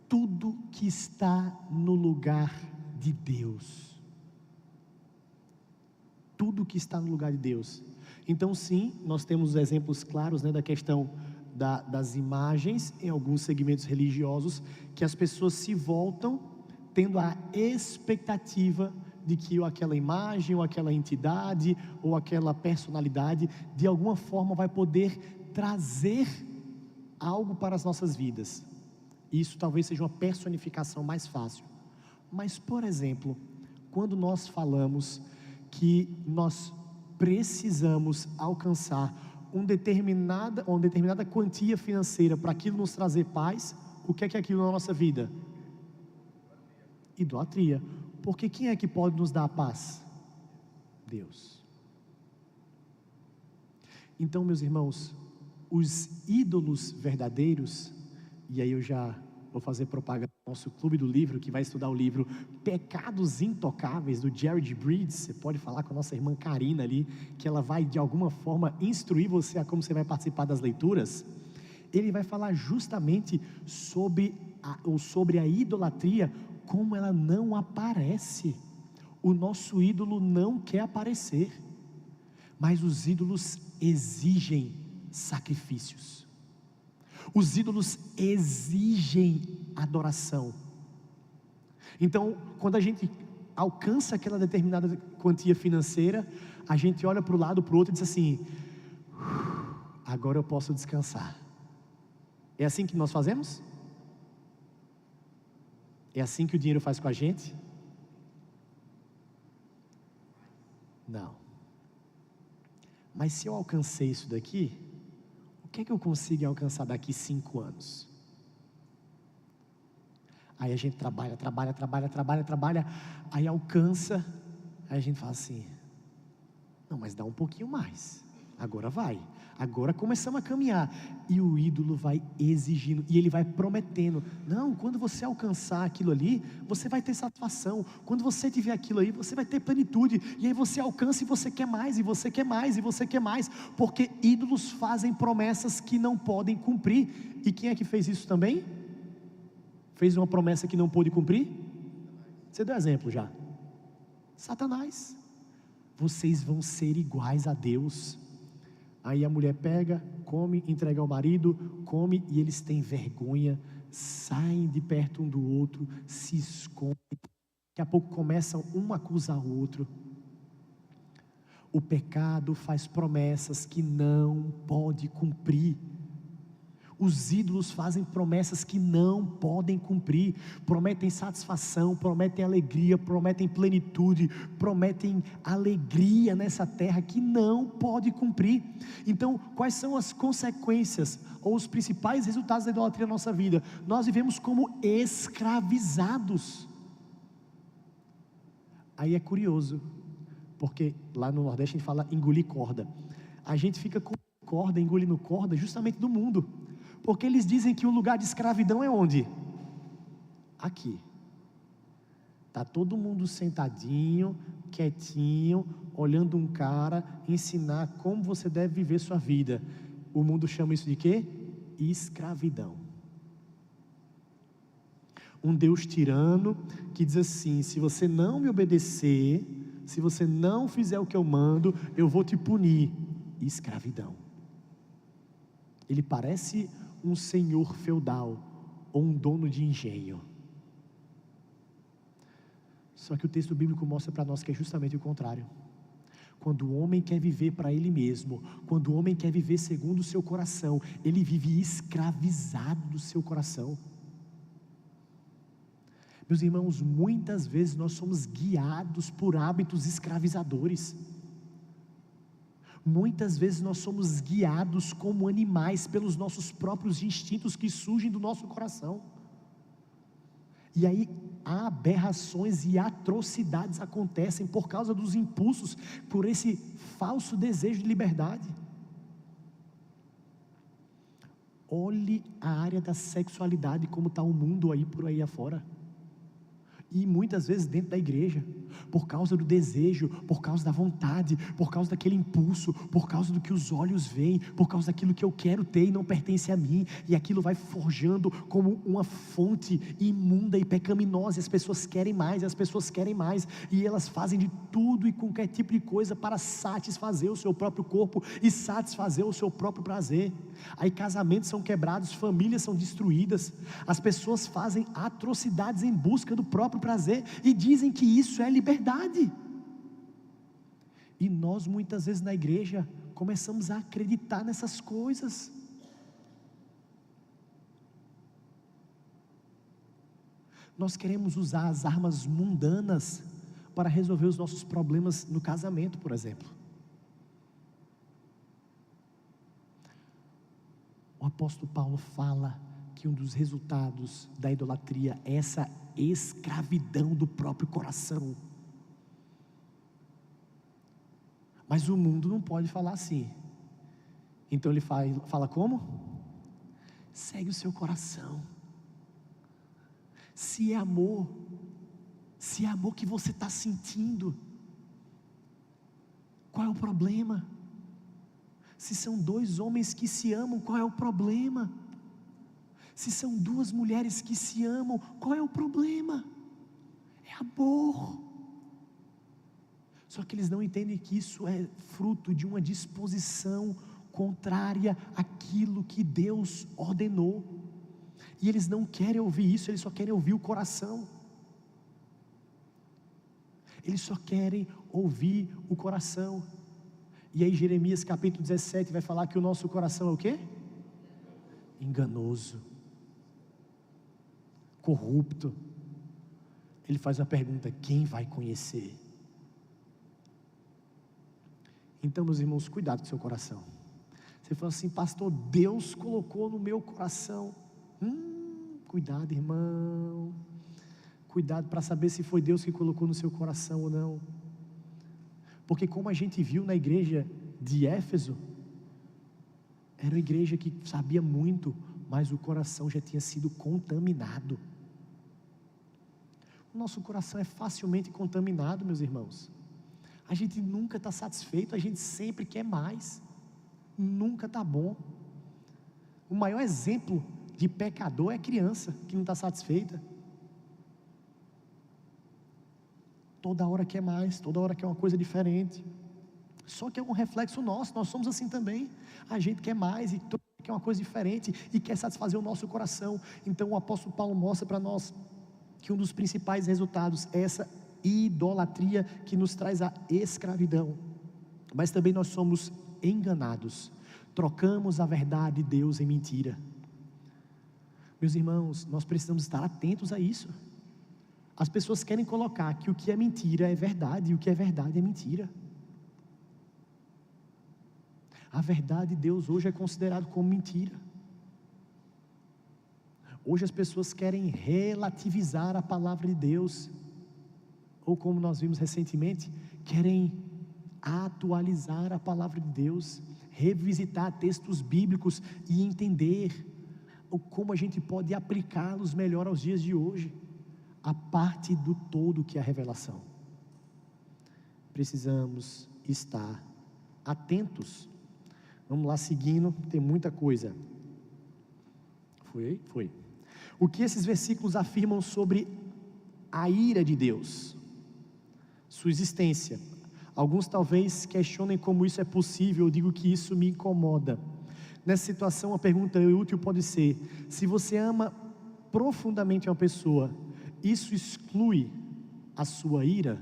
Tudo que está no lugar de Deus. Tudo que está no lugar de Deus. Então, sim, nós temos exemplos claros, né, da questão das imagens em alguns segmentos religiosos, que as pessoas se voltam tendo a expectativa de que ou aquela imagem, ou aquela entidade, ou aquela personalidade, de alguma forma vai poder trazer algo para as nossas vidas. Isso talvez seja uma personificação mais fácil. Mas, por exemplo, quando nós falamos que nós precisamos alcançar uma determinada quantia financeira para aquilo nos trazer paz, o que é aquilo na nossa vida? Idolatria. Porque quem é que pode nos dar a paz? Deus. Então, meus irmãos, os ídolos verdadeiros, e aí eu já vou fazer propaganda do nosso clube do livro, que vai estudar o livro Pecados Intocáveis, do Jared Breeds. Você pode falar com a nossa irmã Karina ali, que ela vai de alguma forma instruir você a como você vai participar das leituras. Ele vai falar justamente sobre a idolatria, como ela não aparece. O nosso ídolo não quer aparecer, mas os ídolos exigem sacrifícios. Os ídolos exigem adoração. Então, quando a gente alcança aquela determinada quantia financeira, a gente olha para o lado, para o outro e diz assim: agora eu posso descansar. É assim que nós fazemos? É assim que o dinheiro faz com a gente? Não. Mas se eu alcancei isso daqui, o que é que eu consigo alcançar daqui 5 anos? Aí a gente trabalha, aí alcança, aí a gente fala assim: não, mas dá um pouquinho mais, agora vai. Agora começamos a caminhar, e o ídolo vai exigindo, e ele vai prometendo: não, quando você alcançar aquilo ali, você vai ter satisfação, quando você tiver aquilo aí, você vai ter plenitude, e aí você alcança e você quer mais, e você quer mais, e você quer mais, porque ídolos fazem promessas que não podem cumprir. E quem é que fez isso também? Fez uma promessa que não pôde cumprir? Você deu exemplo já. Satanás. Vocês vão ser iguais a Deus. Aí a mulher pega, come, entrega ao marido, come, e eles têm vergonha saem de perto um do outro, se escondem, daqui a pouco começam um a acusar o outro. O pecado faz promessas que não pode cumprir. Os ídolos fazem promessas que não podem cumprir, prometem satisfação, prometem alegria, prometem plenitude, prometem alegria nessa terra que não pode cumprir. Então, quais são as consequências ou os principais resultados da idolatria na nossa vida? Nós vivemos como escravizados. Aí é curioso, porque lá no Nordeste a gente fala engolir corda. A gente fica com corda, engolindo corda justamente do mundo. Porque eles dizem que o lugar de escravidão é onde? Aqui. Está todo mundo sentadinho, quietinho, olhando um cara ensinar como você deve viver sua vida. O mundo chama isso de quê? Escravidão. Um Deus tirano que diz assim: se você não me obedecer, se você não fizer o que eu mando, eu vou te punir. Escravidão. Ele parece um senhor feudal ou um dono de engenho. Só que o texto bíblico mostra para nós que é justamente o contrário. Quando o homem quer viver para ele mesmo, quando o homem quer viver segundo o seu coração, ele vive escravizado do seu coração. Meus irmãos, muitas vezes nós somos guiados por hábitos escravizadores. Muitas vezes nós somos guiados como animais pelos nossos próprios instintos que surgem do nosso coração. E aí aberrações e atrocidades acontecem por causa dos impulsos, por esse falso desejo de liberdade. Olhe a área da sexualidade, como está o mundo aí por aí afora. E muitas vezes dentro da igreja, por causa do desejo, por causa da vontade, por causa daquele impulso, por causa do que os olhos veem, por causa daquilo que eu quero ter e não pertence a mim, e aquilo vai forjando como uma fonte imunda e pecaminosa, e as pessoas querem mais, e elas fazem de tudo e qualquer tipo de coisa para satisfazer o seu próprio corpo e satisfazer o seu próprio prazer. Aí casamentos são quebrados, famílias são destruídas, as pessoas fazem atrocidades em busca do próprio prazer e dizem que isso é liberdade. E nós muitas vezes na igreja começamos a acreditar nessas coisas. Nós queremos usar as armas mundanas para resolver os nossos problemas no casamento, por exemplo. O apóstolo Paulo fala que um dos resultados da idolatria é essa escravidão do próprio coração. Mas o mundo não pode falar assim. Então ele fala como? Segue o seu coração. Se é amor que você está sentindo, qual é o problema? Se são dois homens que se amam, qual é o problema? Se são duas mulheres que se amam, qual é o problema? É amor. Só que eles não entendem que isso é fruto de uma disposição contrária àquilo que Deus ordenou. E eles não querem ouvir isso, eles só querem ouvir o coração. Eles só querem ouvir o coração. E aí Jeremias capítulo 17 vai falar que o nosso coração é o quê? Enganoso, corrupto. Ele faz uma pergunta: quem vai conhecer? Então, meus irmãos, cuidado com o seu coração. Você fala assim: pastor, Deus colocou no meu coração. Cuidado, irmão. Cuidado para saber se foi Deus que colocou no seu coração ou não. Porque como a gente viu na igreja de Éfeso, era uma igreja que sabia muito, mas o coração já tinha sido contaminado. O nosso coração é facilmente contaminado, meus irmãos. A gente nunca está satisfeito, a gente sempre quer mais. Nunca está bom. O maior exemplo de pecador é a criança que não está satisfeita. Toda hora quer mais, toda hora quer uma coisa diferente. Só que é um reflexo nosso, nós somos assim também. A gente quer mais e quer uma coisa diferente e quer satisfazer o nosso coração. Então o apóstolo Paulo mostra para nós que um dos principais resultados é essa idolatria que nos traz a escravidão. Mas também nós somos enganados, trocamos a verdade de Deus em mentira. Meus irmãos, nós precisamos estar atentos a isso. As pessoas querem colocar que o que é mentira é verdade e o que é verdade é mentira. A verdade de Deus hoje é considerado como mentira. Hoje as pessoas querem relativizar a palavra de Deus, ou como nós vimos recentemente, querem atualizar a palavra de Deus, revisitar textos bíblicos e entender como a gente pode aplicá-los melhor aos dias de hoje, a parte do todo que é a revelação. Precisamos estar atentos. Vamos lá, seguindo, tem muita coisa. Foi. O que esses versículos afirmam sobre a ira de Deus, sua existência? Alguns talvez questionem como isso é possível. Eu digo que isso me incomoda. Nessa situação, a pergunta útil pode ser: se você ama profundamente uma pessoa, isso exclui a sua ira?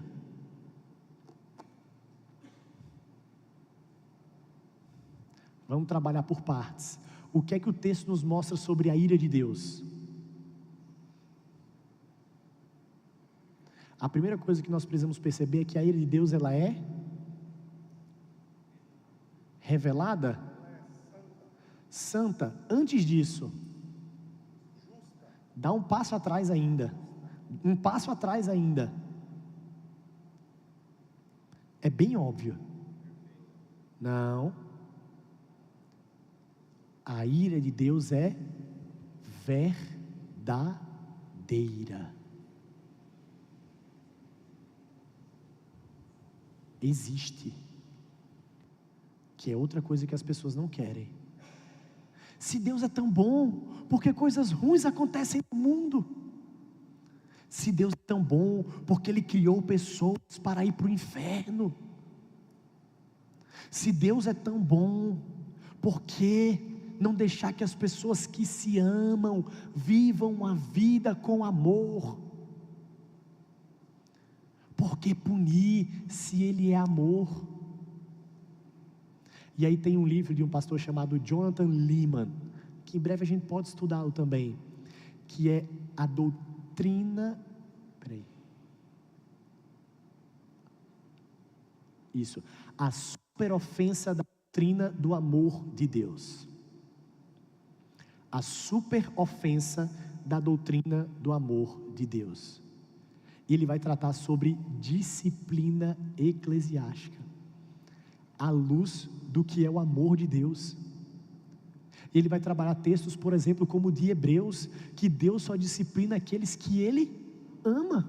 Vamos trabalhar por partes. O que é que o texto nos mostra sobre a ira de Deus? A primeira coisa que nós precisamos perceber é que a ira de Deus, ela é revelada, santa. Antes disso, dá um passo atrás ainda. É bem óbvio. Não. A ira de Deus é verdadeira. Existe. Que é outra coisa que as pessoas não querem. Se Deus é tão bom, por que coisas ruins acontecem no mundo? Se Deus é tão bom, porque Ele criou pessoas para ir para o inferno? Se Deus é tão bom, por que não deixar que as pessoas que se amam vivam uma vida com amor? Por que punir se Ele é amor? E aí tem um livro de um pastor chamado Jonathan Leeman, que em breve a gente pode estudá-lo também, que é a doutrina, a superofensa da doutrina do amor de Deus. A superofensa da doutrina do amor de Deus. E ele vai tratar sobre disciplina eclesiástica, à luz do que é o amor de Deus. Ele vai trabalhar textos, por exemplo, como o de Hebreus, que Deus só disciplina aqueles que Ele ama.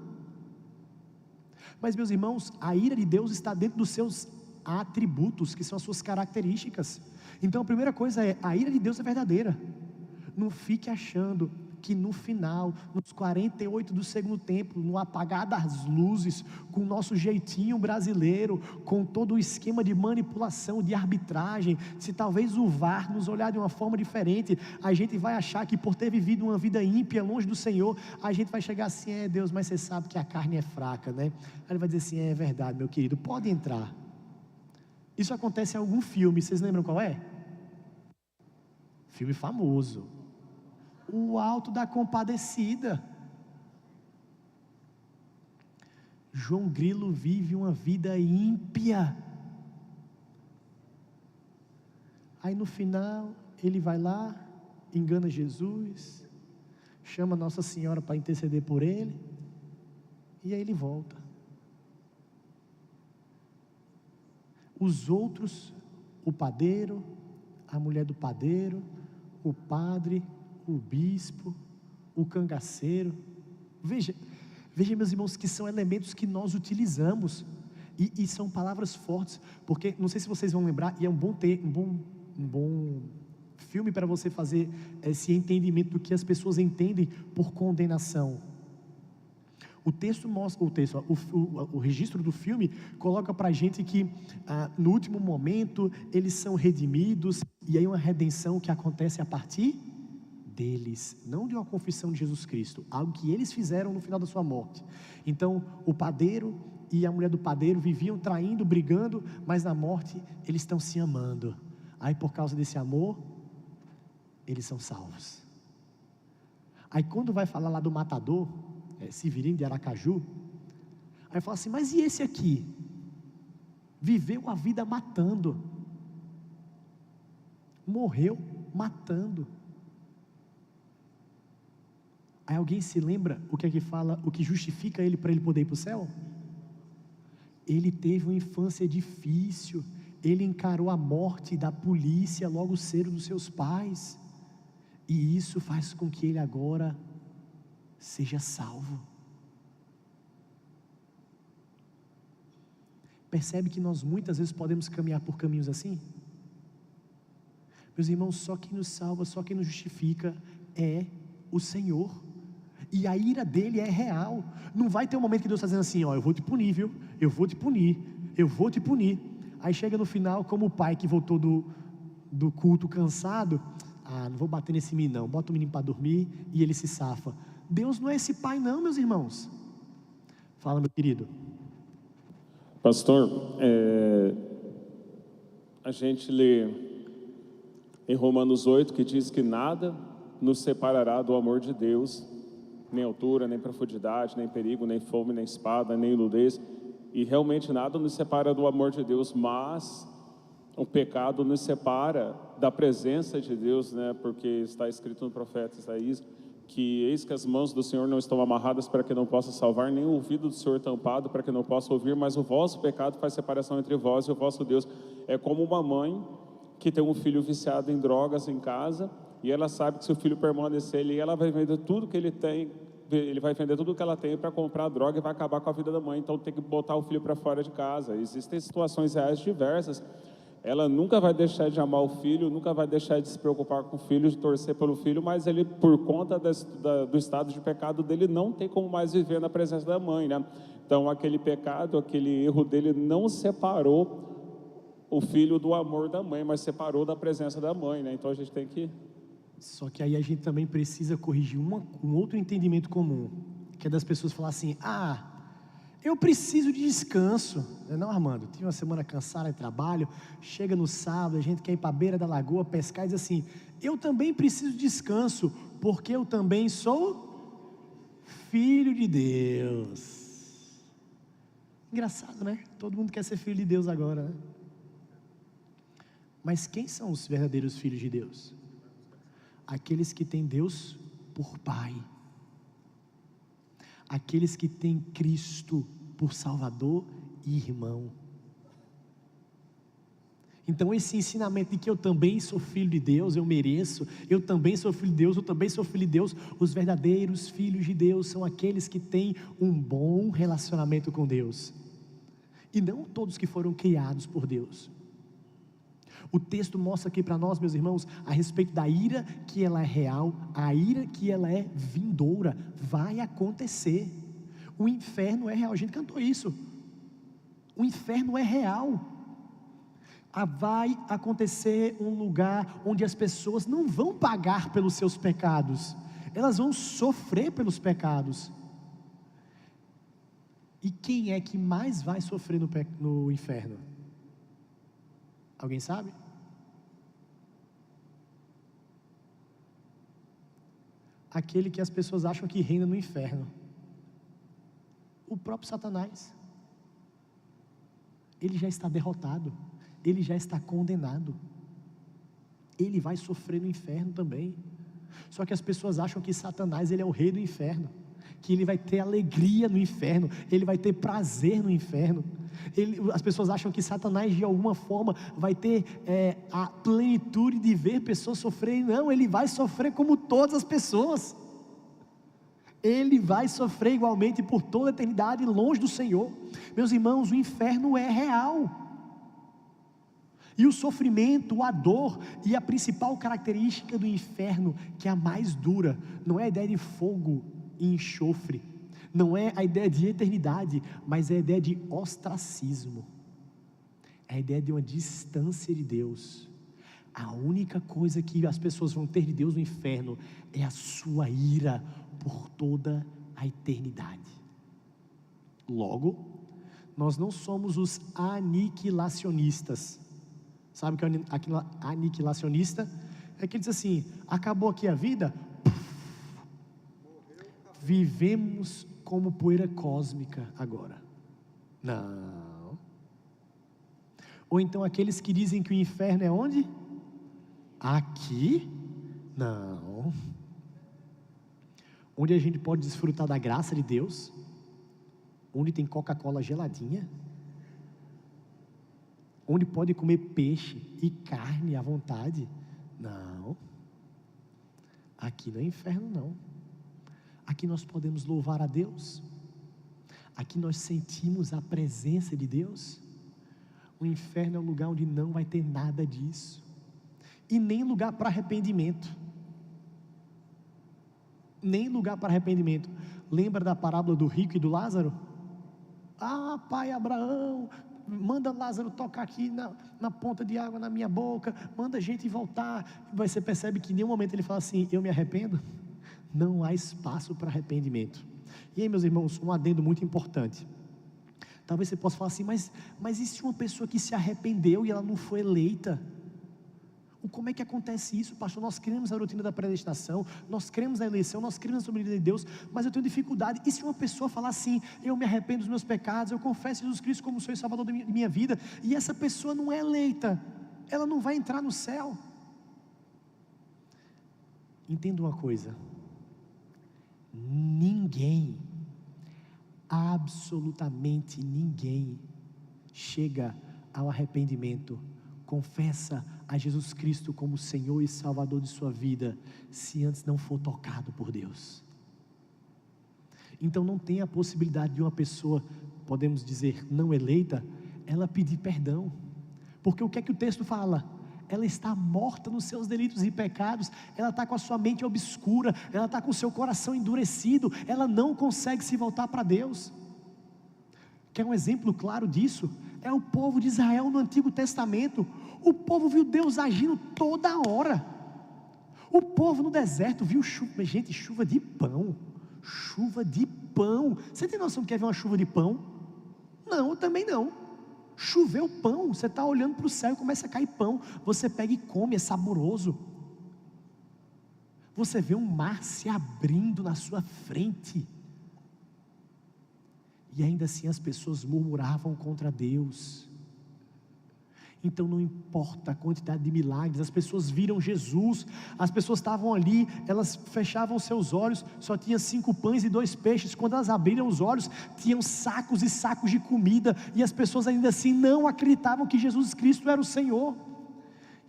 Mas, meus irmãos, a ira de Deus está dentro dos seus atributos, que são as suas características. Então a primeira coisa é: a ira de Deus é verdadeira. Não fique achando que no final, nos 48 do segundo tempo, no apagar das luzes, com o nosso jeitinho brasileiro, com todo o esquema de manipulação, de arbitragem, se talvez o VAR nos olhar de uma forma diferente, a gente vai achar que por ter vivido uma vida ímpia, longe do Senhor, a gente vai chegar assim: é Deus, mas você sabe que a carne é fraca, né? Aí ele vai dizer assim: é verdade, meu querido, pode entrar. Isso acontece em algum filme, vocês lembram qual é? Filme famoso, O Alto da Compadecida. João Grilo vive uma vida ímpia. Aí no final, ele vai lá, engana Jesus, chama Nossa Senhora para interceder por ele, e aí ele volta. Os outros, o padeiro, a mulher do padeiro, o padre, o bispo, o cangaceiro, veja meus irmãos, que são elementos que nós utilizamos, e são palavras fortes, porque, não sei se vocês vão lembrar, e é um bom filme para você fazer esse entendimento do que as pessoas entendem por condenação. O texto mostra, o registro do filme coloca para a gente que no último momento eles são redimidos, e aí uma redenção que acontece a partir deles, não de uma confissão de Jesus Cristo, algo que eles fizeram no final da sua morte. Então o padeiro e a mulher do padeiro viviam traindo, brigando, mas na morte eles estão se amando. Aí por causa desse amor, eles são salvos. Aí quando vai falar lá do matador, Severino de Aracaju, aí fala assim, mas e esse aqui? Viveu a vida matando, morreu matando. Aí alguém se lembra o que é que fala, o que justifica ele para ele poder ir para o céu? Ele teve uma infância difícil, ele encarou a morte da polícia logo cedo dos seus pais, e isso faz com que ele agora seja salvo. Percebe que nós muitas vezes podemos caminhar por caminhos assim? Meus irmãos, só quem nos salva, só quem nos justifica é o Senhor, e a ira dele é real. Não vai ter um momento que Deus está dizendo assim, ó, eu vou te punir, viu? Eu vou te punir, eu vou te punir. Aí chega no final, como o pai que voltou do culto cansado, não vou bater nesse menino não, bota o menino para dormir e ele se safa. Deus não é esse pai não, meus irmãos. Fala, meu querido. Pastor, a gente lê em Romanos 8 que diz que nada nos separará do amor de Deus, nem altura, nem profundidade, nem perigo, nem fome, nem espada, nem nudez, e realmente nada nos separa do amor de Deus, mas o pecado nos separa da presença de Deus, né? Porque está escrito no profeta Isaías que eis que as mãos do Senhor não estão amarradas para que não possa salvar, nem o ouvido do Senhor tampado para que não possa ouvir, mas o vosso pecado faz separação entre vós e o vosso Deus. É como uma mãe que tem um filho viciado em drogas em casa, e ela sabe que se o filho permanecer ali, ela vai vender tudo que ele tem, ele vai vender tudo que ela tem para comprar droga e vai acabar com a vida da mãe, então tem que botar o filho para fora de casa. Existem situações reais diversas. Ela nunca vai deixar de amar o filho, nunca vai deixar de se preocupar com o filho, de torcer pelo filho, mas ele, por conta do estado de pecado dele, não tem como mais viver na presença da mãe, né? Então, aquele pecado, aquele erro dele não separou o filho do amor da mãe, mas separou da presença da mãe, né? Então, a gente tem que... Só que aí a gente também precisa corrigir um outro entendimento comum, que é das pessoas falar assim, eu preciso de descanso. Não, Armando, tive uma semana cansada de trabalho, chega no sábado, a gente quer ir para a beira da lagoa, pescar, e diz assim, eu também preciso de descanso, porque eu também sou filho de Deus. Engraçado, né? Todo mundo quer ser filho de Deus agora, né? Mas quem são os verdadeiros filhos de Deus? Aqueles que têm Deus por Pai. Aqueles que têm Cristo por Salvador e irmão. Então esse ensinamento de que eu também sou filho de Deus, eu mereço, eu também sou filho de Deus, eu também sou filho de Deus, os verdadeiros filhos de Deus são aqueles que têm um bom relacionamento com Deus, e não todos que foram criados por Deus. O texto mostra aqui para nós, meus irmãos, a respeito da ira, que ela é real, a ira que ela é vindoura, vai acontecer. O inferno é real, a gente cantou isso. O inferno é real. Vai acontecer um lugar onde as pessoas não vão pagar pelos seus pecados, elas vão sofrer pelos pecados. E quem é que mais vai sofrer no inferno? Alguém sabe? Aquele que as pessoas acham que reina no inferno. O próprio Satanás. Ele já está derrotado. Ele já está condenado. Ele vai sofrer no inferno também. Só que as pessoas acham que Satanás, ele é o rei do inferno, que ele vai ter alegria no inferno, ele vai ter prazer no inferno. As pessoas acham que Satanás de alguma forma vai ter a plenitude de ver pessoas sofrerem. Não, ele vai sofrer como todas as pessoas. Ele vai sofrer igualmente por toda a eternidade longe do Senhor. Meus irmãos, o inferno é real. E o sofrimento, a dor, e a principal característica do inferno, que é a mais dura, não é a ideia de fogo e enxofre, Não é a ideia de eternidade, mas é a ideia de ostracismo. É a ideia de uma distância de Deus. A única coisa que as pessoas vão ter de Deus no inferno é a sua ira por toda a eternidade. Logo, nós não somos os aniquilacionistas. Sabe o que é aniquilacionista? É que ele diz assim: acabou aqui a vida, vivemos como poeira cósmica agora. Não. Ou então aqueles que dizem que o inferno é onde? Aqui? Não. Onde a gente pode desfrutar da graça de Deus, onde tem Coca-Cola geladinha, onde pode comer peixe e carne à vontade. Não. Aqui não é inferno, não. Aqui nós podemos louvar a Deus. Aqui nós sentimos a presença de Deus. O inferno é um lugar onde não vai ter nada disso. E nem lugar para arrependimento. Nem lugar para arrependimento. Lembra da parábola do rico e do Lázaro? Ah, pai Abraão, manda Lázaro tocar aqui na ponta de água na minha boca, manda a gente voltar. Você percebe que em nenhum momento ele fala assim: eu me arrependo. Não há espaço para arrependimento. E aí, meus irmãos, um adendo muito importante. Talvez você possa falar assim: mas e se uma pessoa que se arrependeu e ela não foi eleita? Como é que acontece isso, pastor? Nós cremos na rotina da predestinação, nós cremos na eleição, nós cremos na soberania de Deus, mas eu tenho dificuldade. E se uma pessoa falar assim: eu me arrependo dos meus pecados, eu confesso Jesus Cristo como Senhor e Salvador de minha vida, e essa pessoa não é eleita, ela não vai entrar no céu? Entenda uma coisa: ninguém, absolutamente ninguém, chega ao arrependimento, confessa a Jesus Cristo como Senhor e Salvador de sua vida, se antes não for tocado por Deus. Então não tem a possibilidade de uma pessoa, podemos dizer, não eleita, ela pedir perdão, porque o que é que o texto fala? Ela está morta nos seus delitos e pecados, ela está com a sua mente obscura, ela está com o seu coração endurecido, ela não consegue se voltar para Deus. Quer um exemplo claro disso? É o povo de Israel no Antigo Testamento. O povo viu Deus agindo toda hora. O povo no deserto viu chuva, gente, chuva de pão. Chuva de pão. Você tem noção do que é ver uma chuva de pão? Não, eu também não. Choveu pão, você está olhando para o céu e começa a cair pão. Você pega e come, é saboroso. Você vê um mar se abrindo na sua frente. E ainda assim as pessoas murmuravam contra Deus. Então não importa a quantidade de milagres, as pessoas viram Jesus, as pessoas estavam ali, elas fechavam seus olhos, só tinha 5 pães e 2 peixes, quando elas abriram os olhos, tinham sacos e sacos de comida, e as pessoas ainda assim não acreditavam que Jesus Cristo era o Senhor.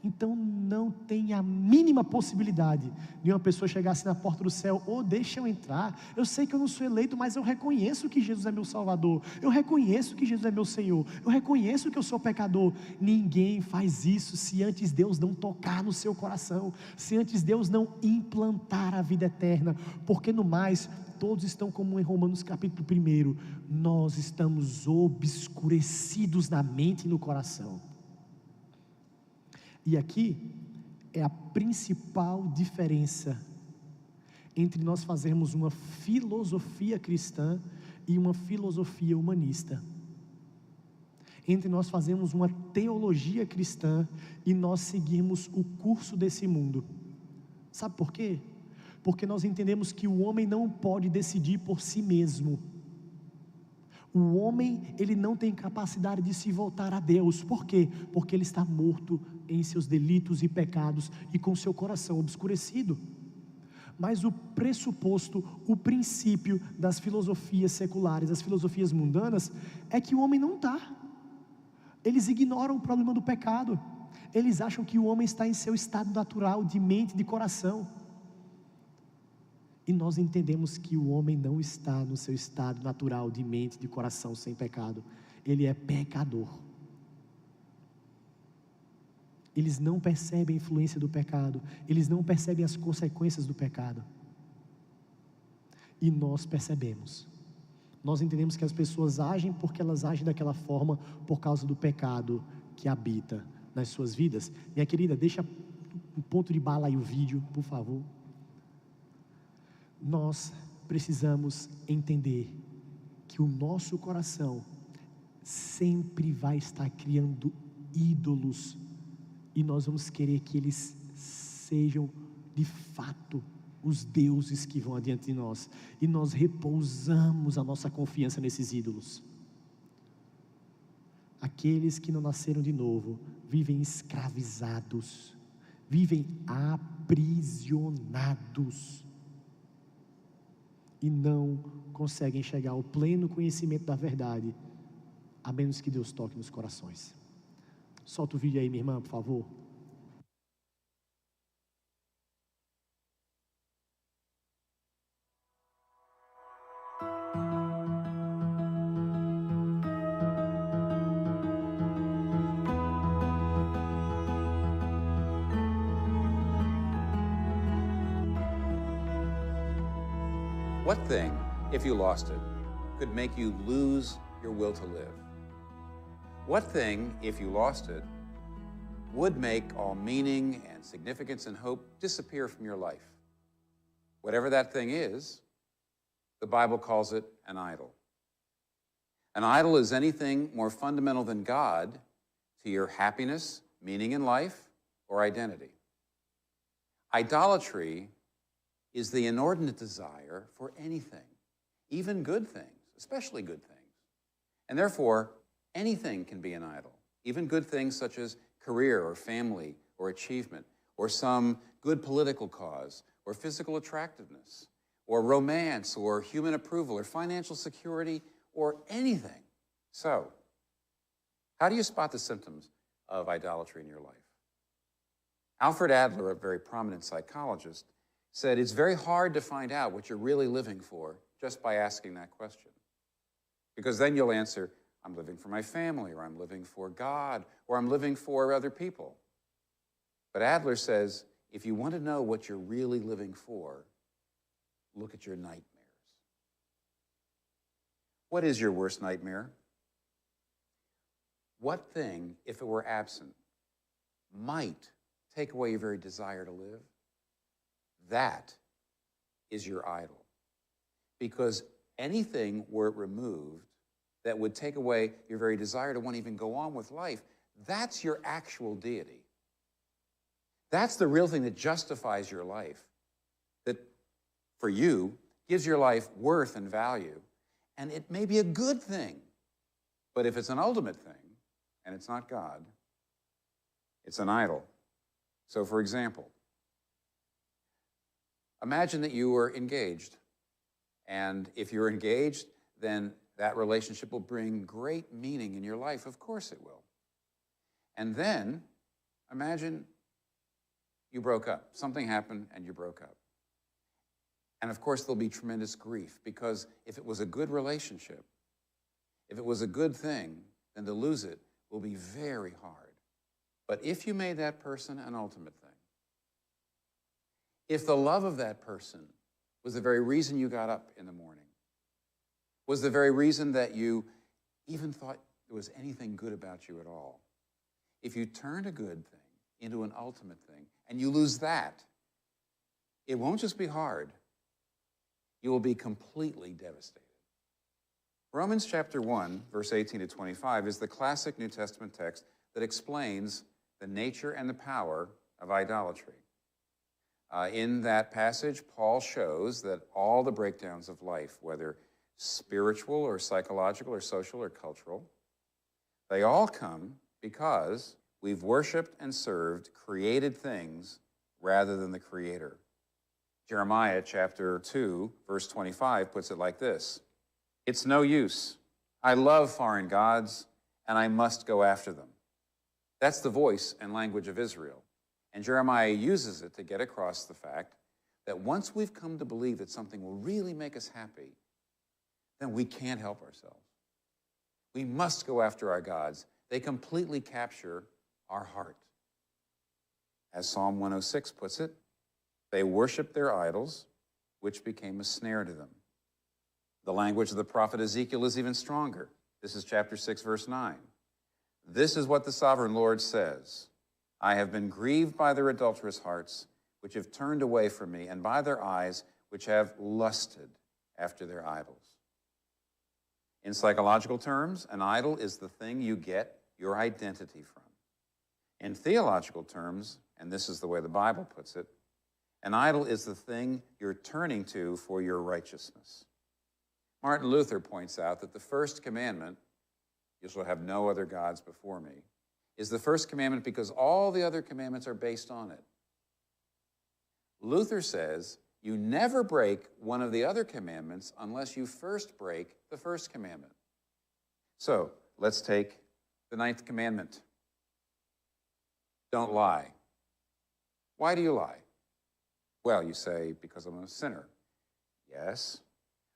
Então não tem a mínima possibilidade de uma pessoa chegar assim na porta do céu: deixa eu entrar, eu sei que eu não sou eleito, mas eu reconheço que Jesus é meu Salvador, eu reconheço que Jesus é meu Senhor, eu reconheço que eu sou pecador. Ninguém faz isso se antes Deus não tocar no seu coração, se antes Deus não implantar a vida eterna, porque no mais, todos estão como em Romanos capítulo 1, nós estamos obscurecidos na mente e no coração. E aqui é a principal diferença entre nós fazermos uma filosofia cristã e uma filosofia humanista. Entre nós fazermos uma teologia cristã e nós seguirmos o curso desse mundo. Sabe por quê? Porque nós entendemos que o homem não pode decidir por si mesmo. O homem, ele não tem capacidade de se voltar a Deus. Por quê? Porque ele está morto em seus delitos e pecados e com seu coração obscurecido. Mas o pressuposto, o princípio das filosofias seculares, das filosofias mundanas, é que o homem não está. Eles ignoram o problema do pecado. Eles acham que o homem está em seu estado natural, de mente, de coração. E nós entendemos que o homem não está no seu estado natural de mente, de coração, sem pecado. Ele é pecador. Eles não percebem a influência do pecado. Eles não percebem as consequências do pecado. E nós percebemos. Nós entendemos que as pessoas agem porque elas agem daquela forma por causa do pecado que habita nas suas vidas. Minha querida, deixa o ponto de bala aí o vídeo, por favor. Nós precisamos entender que o nosso coração sempre vai estar criando ídolos e nós vamos querer que eles sejam de fato os deuses que vão adiante de nós, e nós repousamos a nossa confiança nesses ídolos. Aqueles que não nasceram de novo vivem escravizados, vivem aprisionados e não conseguem chegar ao pleno conhecimento da verdade, a menos que Deus toque nos corações. Solta o vídeo aí, minha irmã, por favor. What thing, if you lost it, could make you lose your will to live? What thing, if you lost it, would make all meaning and significance and hope disappear from your life? Whatever that thing is, the Bible calls it an idol. An idol is anything more fundamental than God to your happiness, meaning in life, or identity. Idolatry is the inordinate desire for anything, even good things, especially good things. And therefore, anything can be an idol, even good things such as career or family or achievement or some good political cause or physical attractiveness or romance or human approval or financial security or anything. So, how do you spot the symptoms of idolatry in your life? Alfred Adler, a very prominent psychologist, said it's very hard to find out what you're really living for just by asking that question. Because then you'll answer, I'm living for my family, or I'm living for God, or I'm living for other people. But Adler says, if you want to know what you're really living for, look at your nightmares. What is your worst nightmare? What thing, if it were absent, might take away your very desire to live? That is your idol. Because anything, were it removed, that would take away your very desire to want to even go on with life, that's your actual deity. That's the real thing that justifies your life, that for you gives your life worth and value. And it may be a good thing, but if it's an ultimate thing, and it's not God, it's an idol. So for example, imagine that you were engaged. And if you're engaged, then that relationship will bring great meaning in your life. Of course it will. And then imagine you broke up. Something happened and you broke up. And of course there'll be tremendous grief, because if it was a good relationship, if it was a good thing, then to lose it will be very hard. But if you made that person an ultimate thing, if the love of that person was the very reason you got up in the morning, was the very reason that you even thought there was anything good about you at all, if you turned a good thing into an ultimate thing and you lose that, it won't just be hard, you will be completely devastated. Romans chapter 1, verse 18 to 25 is the classic New Testament text that explains the nature and the power of idolatry. In that passage, Paul shows that all the breakdowns of life, whether spiritual or psychological or social or cultural, they all come because we've worshiped and served created things rather than the Creator. Jeremiah chapter 2, verse 25 puts it like this: it's no use. I love foreign gods, and I must go after them. That's the voice and language of Israel. And Jeremiah uses it to get across the fact that once we've come to believe that something will really make us happy, then we can't help ourselves. We must go after our gods. They completely capture our heart. As Psalm 106 puts it, they worshiped their idols, which became a snare to them. The language of the prophet Ezekiel is even stronger. This is chapter 6, verse 9. This is what the sovereign Lord says. I have been grieved by their adulterous hearts, which have turned away from me, and by their eyes, which have lusted after their idols. In psychological terms, an idol is the thing you get your identity from. In theological terms, and this is the way the Bible puts it, an idol is the thing you're turning to for your righteousness. Martin Luther points out that the first commandment, you shall have no other gods before me, is the first commandment because all the other commandments are based on it. Luther says you never break one of the other commandments unless you first break the first commandment. So let's take the 9th commandment. Don't lie. Why do you lie? Well, you say, because I'm a sinner. Yes,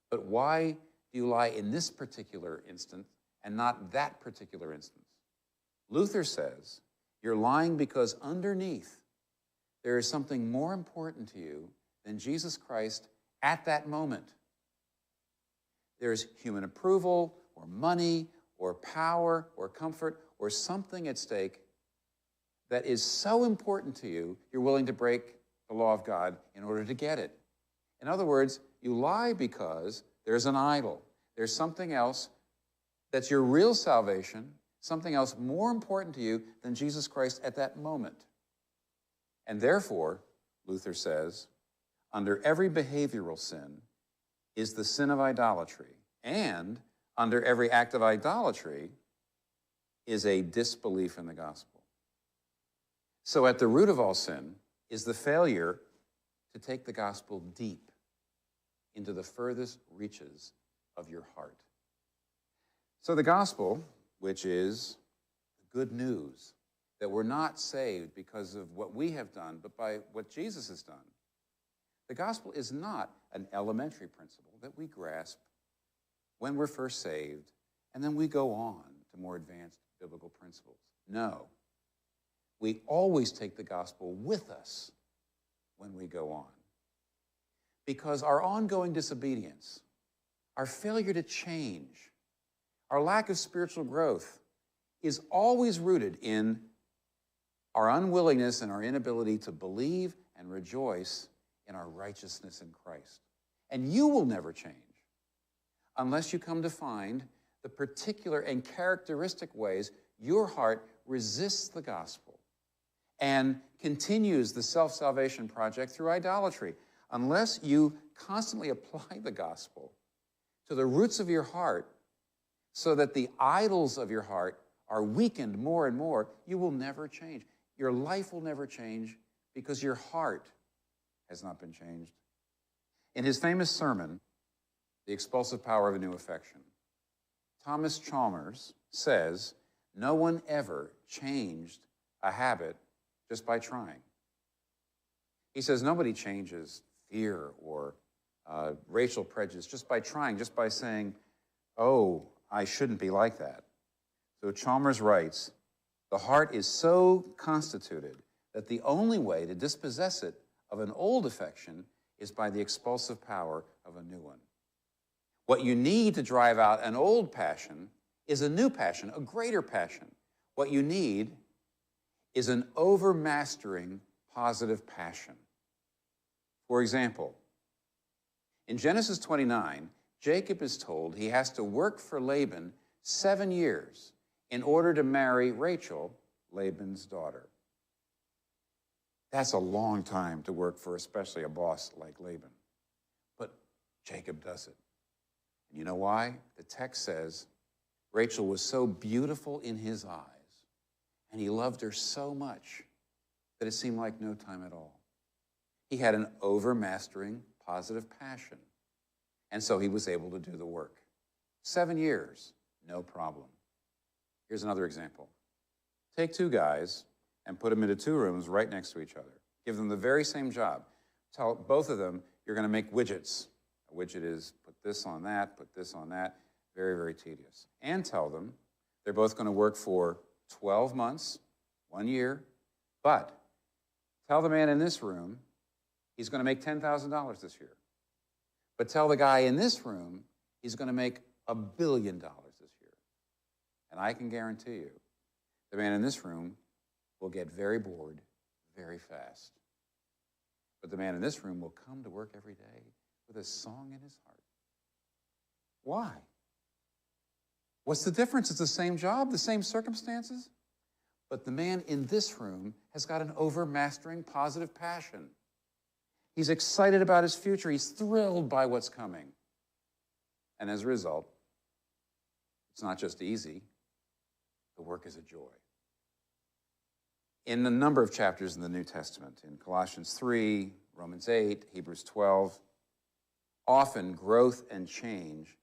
but why do you lie in this particular instance and not that particular instance? Luther says you're lying because underneath there is something more important to you than Jesus Christ at that moment. There's human approval or money or power or comfort or something at stake that is so important to you, you're willing to break the law of God in order to get it. In other words, you lie because there's an idol. There's something else that's your real salvation, something else more important to you than Jesus Christ at that moment. And therefore, Luther says, under every behavioral sin is the sin of idolatry, and under every act of idolatry is a disbelief in the gospel. So at the root of all sin is the failure to take the gospel deep into the furthest reaches of your heart. So the gospel, which is the good news that we're not saved because of what we have done, but by what Jesus has done. The gospel is not an elementary principle that we grasp when we're first saved, and then we go on to more advanced biblical principles. No. We always take the gospel with us when we go on. Because our ongoing disobedience, our failure to change, our lack of spiritual growth is always rooted in our unwillingness and our inability to believe and rejoice in our righteousness in Christ. And you will never change unless you come to find the particular and characteristic ways your heart resists the gospel and continues the self-salvation project through idolatry. Unless you constantly apply the gospel to the roots of your heart so that the idols of your heart are weakened more and more, you will never change. Your life will never change because your heart has not been changed. In his famous sermon, The Expulsive Power of a New Affection, Thomas Chalmers says, no one ever changed a habit just by trying. He says nobody changes fear or racial prejudice just by trying, just by saying, oh, I shouldn't be like that. So Chalmers writes, the heart is so constituted that the only way to dispossess it of an old affection is by the expulsive power of a new one. What you need to drive out an old passion is a new passion, a greater passion. What you need is an overmastering positive passion. For example, in Genesis 29, Jacob is told he has to work for Laban 7 years in order to marry Rachel, Laban's daughter. That's a long time to work for, especially a boss like Laban. But Jacob does it. And you know why? The text says Rachel was so beautiful in his eyes, and he loved her so much that it seemed like no time at all. He had an overmastering positive passion, and so he was able to do the work. 7 years, no problem. Here's another example. Take two guys and put them into 2 rooms right next to each other. Give them the very same job. Tell both of them you're going to make widgets. A widget is put this on that, put this on that. Very, very tedious. And tell them they're both going to work for 12 months, 1 year, but tell the man in this room he's going to make $10,000 this year. But tell the guy in this room he's He's going to make $1 billion this year. And I can guarantee you, the man in this room will get very bored very fast. But the man in this room will come to work every day with a song in his heart. Why? What's the difference? It's the same job, the same circumstances. But the man in this room has got an overmastering positive passion. He's excited about his future. He's thrilled by what's coming. And as a result, it's not just easy, the work is a joy. In a number of chapters in the New Testament, in Colossians 3, Romans 8, Hebrews 12, often growth and change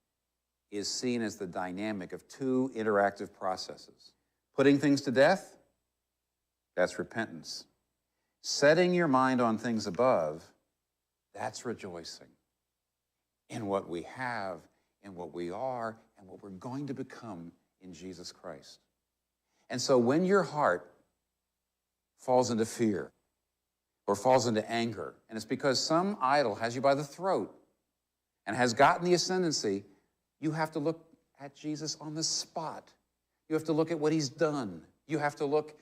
is seen as the dynamic of two interactive processes. Putting things to death, that's repentance. Setting your mind on things above, that's rejoicing in what we have, in what we are, and what we're going to become in Jesus Christ. And so when your heart falls into fear or falls into anger, and it's because some idol has you by the throat and has gotten the ascendancy, you have to look at Jesus on the spot. You have to look at what he's done. You have to look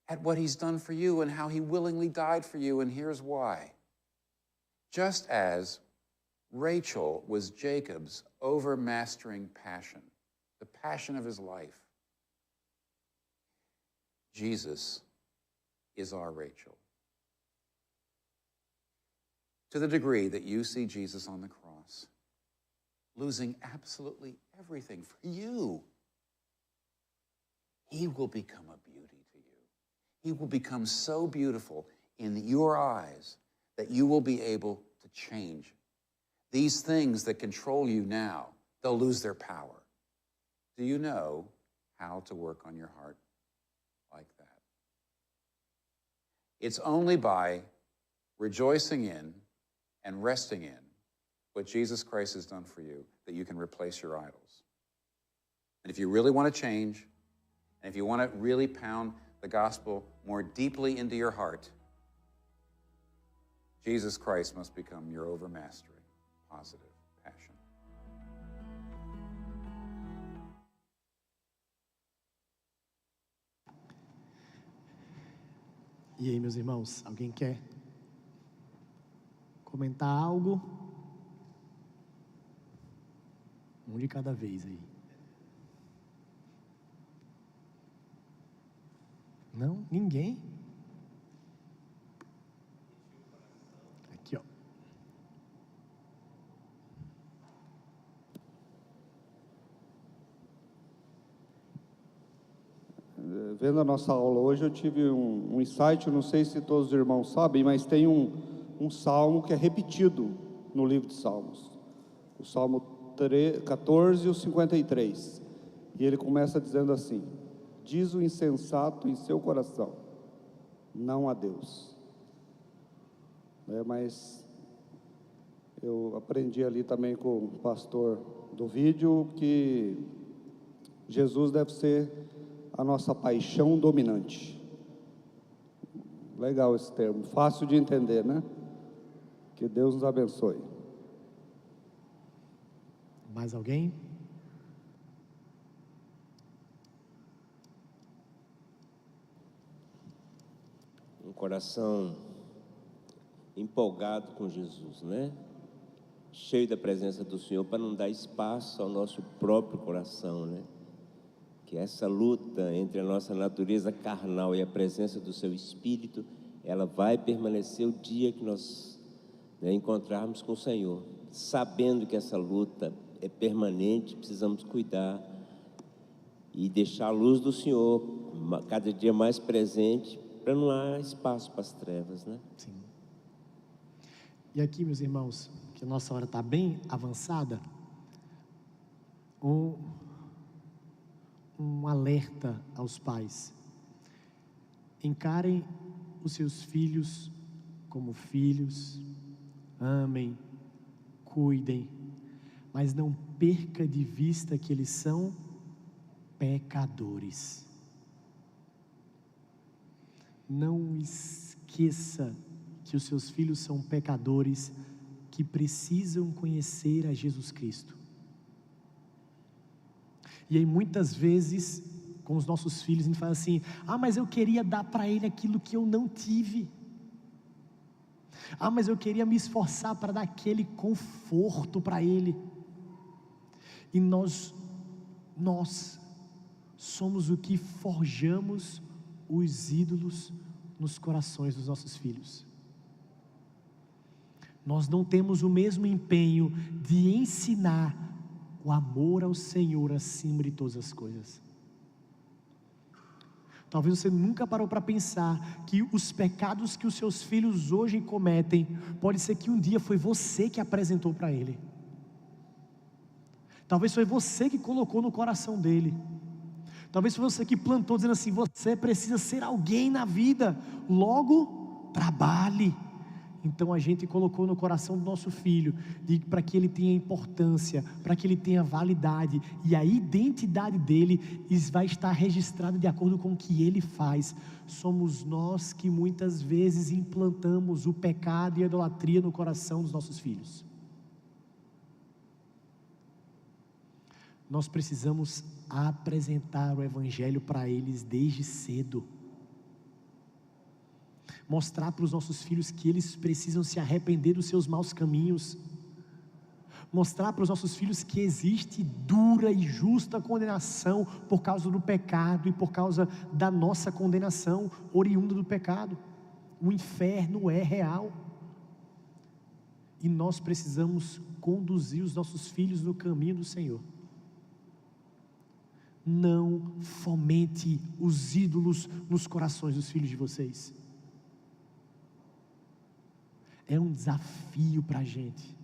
at what he's done for you and how he willingly died for you, and here's why. Just as Rachel was Jacob's overmastering passion, the passion of his life, Jesus is our Rachel. To the degree that you see Jesus on the cross, losing absolutely everything for you, he will become a beauty to you. He will become so beautiful in your eyes that you will be able to change. These things that control you now, they'll lose their power. Do you know how to work on your heart like that? It's only by rejoicing in and resting in what Jesus Christ has done for you that you can replace your idols. And if you really want to change, and if you want to really pound the gospel more deeply into your heart, Jesus Christ must become your overmastering positive passion. E aí, meus irmãos, alguém quer comentar algo? Um de cada vez aí. Não? Ninguém? Aqui, ó. Vendo a nossa aula hoje, eu tive um insight, não sei se todos os irmãos sabem, mas tem um salmo que é repetido no livro de Salmos. O Salmo 14 e o 53. E ele começa dizendo assim: diz o insensato em seu coração, não a Deus. Mas eu aprendi ali também com o pastor do vídeo que Jesus deve ser a nossa paixão dominante. Legal esse termo, fácil de entender, né? Que Deus nos abençoe. Mais alguém? Um coração empolgado com Jesus, né? Cheio da presença do Senhor, para não dar espaço ao nosso próprio coração, né? Que essa luta entre a nossa natureza carnal e a presença do seu Espírito, ela vai permanecer o dia que nós encontrarmos com o Senhor. Sabendo que essa luta é permanente, precisamos cuidar e deixar a luz do Senhor cada dia mais presente, para não há espaço para as trevas, né? Sim. E aqui, meus irmãos, que a nossa hora está bem avançada, um alerta aos pais. Encarem os seus filhos como filhos, amem, cuidem, mas não perca de vista que eles são pecadores. Não esqueça que os seus filhos são pecadores que precisam conhecer a Jesus Cristo. E aí muitas vezes, com os nossos filhos, a gente fala assim: mas eu queria dar para ele aquilo que eu não tive. Mas eu queria me esforçar para dar aquele conforto para ele. E nós somos o que forjamos os ídolos nos corações dos nossos filhos. Nós não temos o mesmo empenho de ensinar o amor ao Senhor acima de todas as coisas. Talvez você nunca parou para pensar que os pecados que os seus filhos hoje cometem, pode ser que um dia foi você que apresentou para ele. Talvez foi você que colocou no coração dele. Talvez foi você que plantou, dizendo assim: você precisa ser alguém na vida, logo trabalhe. Então a gente colocou no coração do nosso filho, para que ele tenha importância, para que ele tenha validade, e a identidade dele vai estar registrada de acordo com o que ele faz. Somos nós que muitas vezes implantamos o pecado e a idolatria no coração dos nossos filhos. Nós precisamos apresentar o Evangelho para eles desde cedo. Mostrar para os nossos filhos que eles precisam se arrepender dos seus maus caminhos. Mostrar para os nossos filhos que existe dura e justa condenação por causa do pecado e por causa da nossa condenação oriunda do pecado. O inferno é real. E nós precisamos conduzir os nossos filhos no caminho do Senhor. Não fomente os ídolos nos corações dos filhos de vocês. É um desafio para a gente,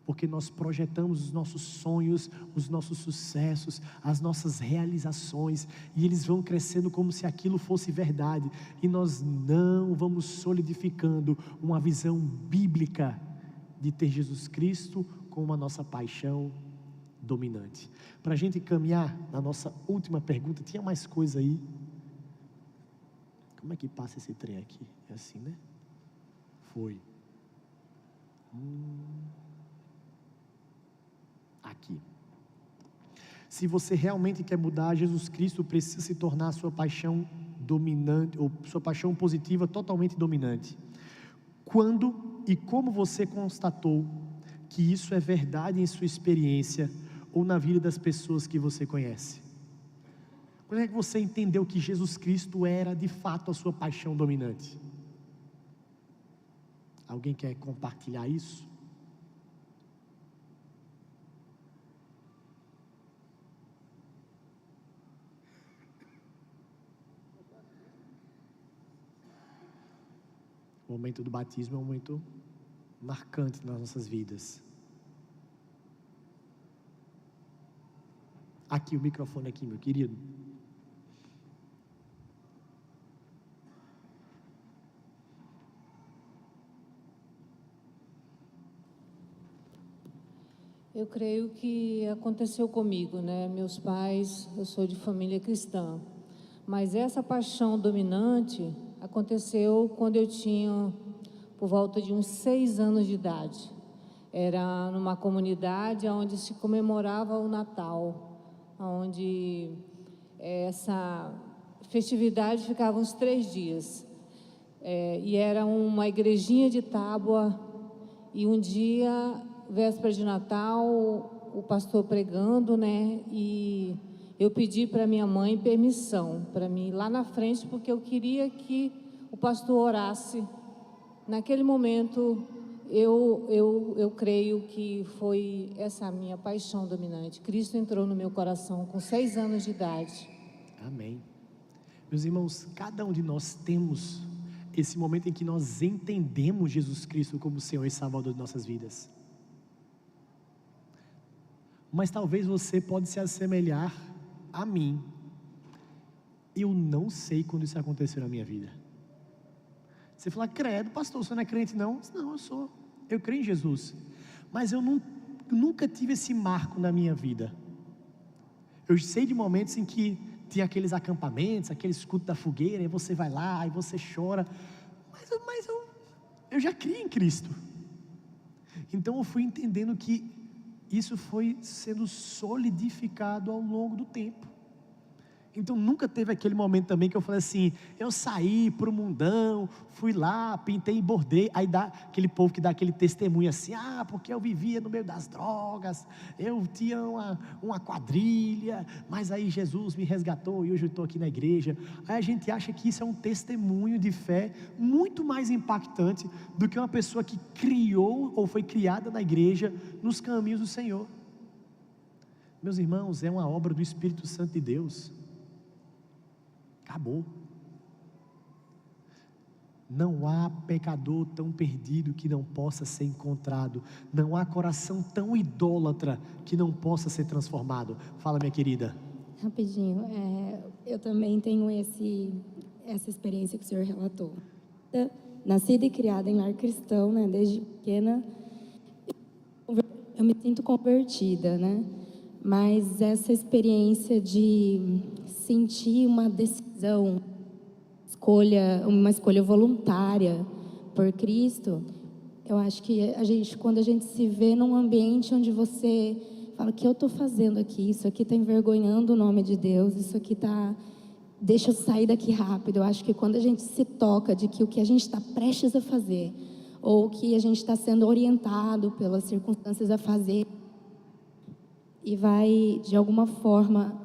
porque nós projetamos os nossos sonhos, os nossos sucessos, as nossas realizações, e eles vão crescendo como se aquilo fosse verdade, e nós não vamos solidificando uma visão bíblica de ter Jesus Cristo como a nossa paixão dominante. Para a gente caminhar na nossa última pergunta, tinha mais coisa aí? Como é que passa esse trem aqui? É assim, né? Foi. Aqui. Se você realmente quer mudar, Jesus Cristo precisa se tornar a sua paixão dominante, ou sua paixão positiva totalmente dominante. Quando e como você constatou que isso é verdade em sua experiência ou na vida das pessoas que você conhece? Quando é que você entendeu que Jesus Cristo era de fato a sua paixão dominante? Alguém quer compartilhar isso? O momento do batismo é um momento marcante nas nossas vidas. Aqui, o microfone aqui, meu querido. Eu creio que aconteceu comigo, né? Meus pais, eu sou de família cristã, mas essa paixão dominante aconteceu quando eu tinha por volta de uns 6 anos de idade. Era numa comunidade onde se comemorava o Natal, onde essa festividade ficava uns 3 dias. E era uma igrejinha de tábua, e um dia, véspera de Natal, o pastor pregando, né? E eu pedi para minha mãe permissão para mim ir lá na frente, porque eu queria que o pastor orasse. Naquele momento, eu creio que foi essa a minha paixão dominante. Cristo entrou no meu coração com 6 anos de idade. Amém. Meus irmãos, cada um de nós temos esse momento em que nós entendemos Jesus Cristo como Senhor e Salvador de nossas vidas. Mas talvez você pode se assemelhar a mim. Eu não sei quando isso aconteceu na minha vida. Você fala: credo, pastor, você não é crente não? Não, eu sou. Eu creio em Jesus. Mas eu nunca tive esse marco na minha vida. Eu sei de momentos em que tinha aqueles acampamentos, aqueles cultos da fogueira, e você vai lá, e você chora. Mas eu já criei em Cristo. Então eu fui entendendo que isso foi sendo solidificado ao longo do tempo. Então nunca teve aquele momento também que eu falei assim, eu saí para o mundão, fui lá, pintei e bordei, aí dá aquele povo que dá aquele testemunho assim, porque eu vivia no meio das drogas, eu tinha uma quadrilha, mas aí Jesus me resgatou e hoje eu estou aqui na igreja. Aí a gente acha que isso é um testemunho de fé muito mais impactante do que uma pessoa que criou ou foi criada na igreja nos caminhos do Senhor. Meus irmãos, é uma obra do Espírito Santo de Deus. Acabou. Não há pecador tão perdido que não possa ser encontrado. Não há coração tão idólatra que não possa ser transformado. Fala, minha querida. Rapidinho, eu também tenho essa experiência que o senhor relatou. Nascida e criada em lar cristão, né, desde pequena, eu me sinto convertida, né? Mas essa experiência de sentir uma decisão, uma escolha voluntária por Cristo, eu acho que quando a gente se vê num ambiente onde você fala, o que eu estou fazendo aqui? Isso aqui está envergonhando o nome de Deus, isso aqui deixa eu sair daqui rápido. Eu acho que quando a gente se toca de que o que a gente está prestes a fazer, ou que a gente está sendo orientado pelas circunstâncias a fazer, e vai, de alguma forma,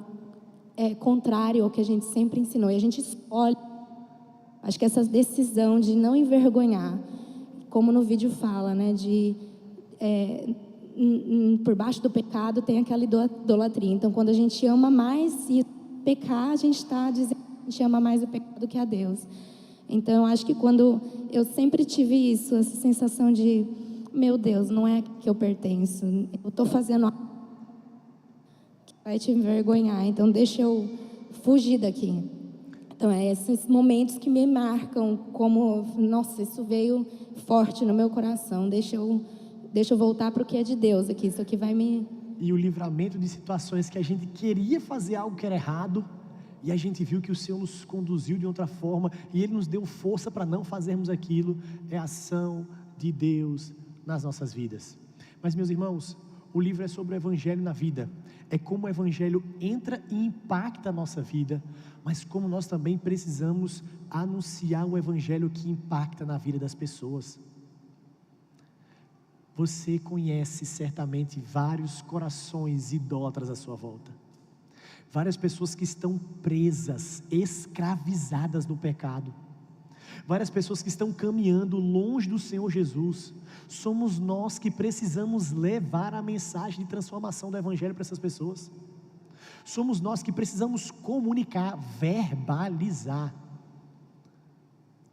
contrário ao que a gente sempre ensinou, e a gente escolhe. Acho que essa decisão de não envergonhar, como no vídeo fala, né, por baixo do pecado tem aquela idolatria. Então, quando a gente ama mais e pecar, a gente está dizendo que a gente ama mais o pecado que a Deus. Então, eu acho que quando eu sempre tive isso, essa sensação de, meu Deus, não é aqui que eu pertenço, eu estou fazendo algo que vai te envergonhar, então deixa eu fugir daqui. Então, esses momentos que me marcam como, nossa, isso veio forte no meu coração, deixa eu voltar para o que é de Deus aqui, isso aqui vai me... E o livramento de situações que a gente queria fazer algo que era errado, e a gente viu que o Senhor nos conduziu de outra forma, e Ele nos deu força para não fazermos aquilo, é a ação de Deus nas nossas vidas. Mas, meus irmãos, o livro é sobre o Evangelho na vida, é como o Evangelho entra e impacta a nossa vida, mas como nós também precisamos anunciar o Evangelho que impacta na vida das pessoas. Você conhece certamente vários corações idólatras à sua volta, várias pessoas que estão presas, escravizadas no pecado, várias pessoas que estão caminhando longe do Senhor Jesus. Somos nós que precisamos levar a mensagem de transformação do Evangelho para essas pessoas. Somos nós que precisamos comunicar, verbalizar.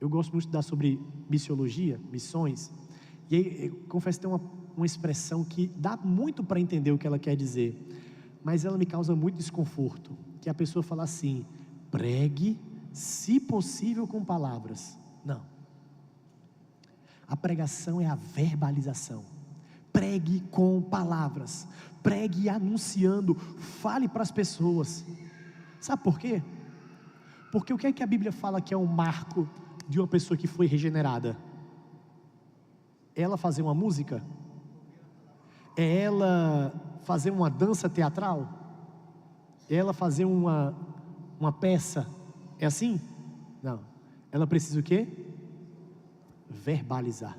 Eu gosto muito de estudar sobre missiologia, missões, e aí, eu confesso que tem uma expressão que dá muito para entender o que ela quer dizer, mas ela me causa muito desconforto, que a pessoa fala assim, pregue, se possível com palavras. Não. A pregação é a verbalização. Pregue com palavras, pregue anunciando, fale para as pessoas. Sabe por quê? Porque o que é que a Bíblia fala que é um marco de uma pessoa que foi regenerada? Ela fazer uma música? É ela fazer uma dança teatral? É ela fazer uma peça? É assim? Não. Ela precisa o quê? Verbalizar.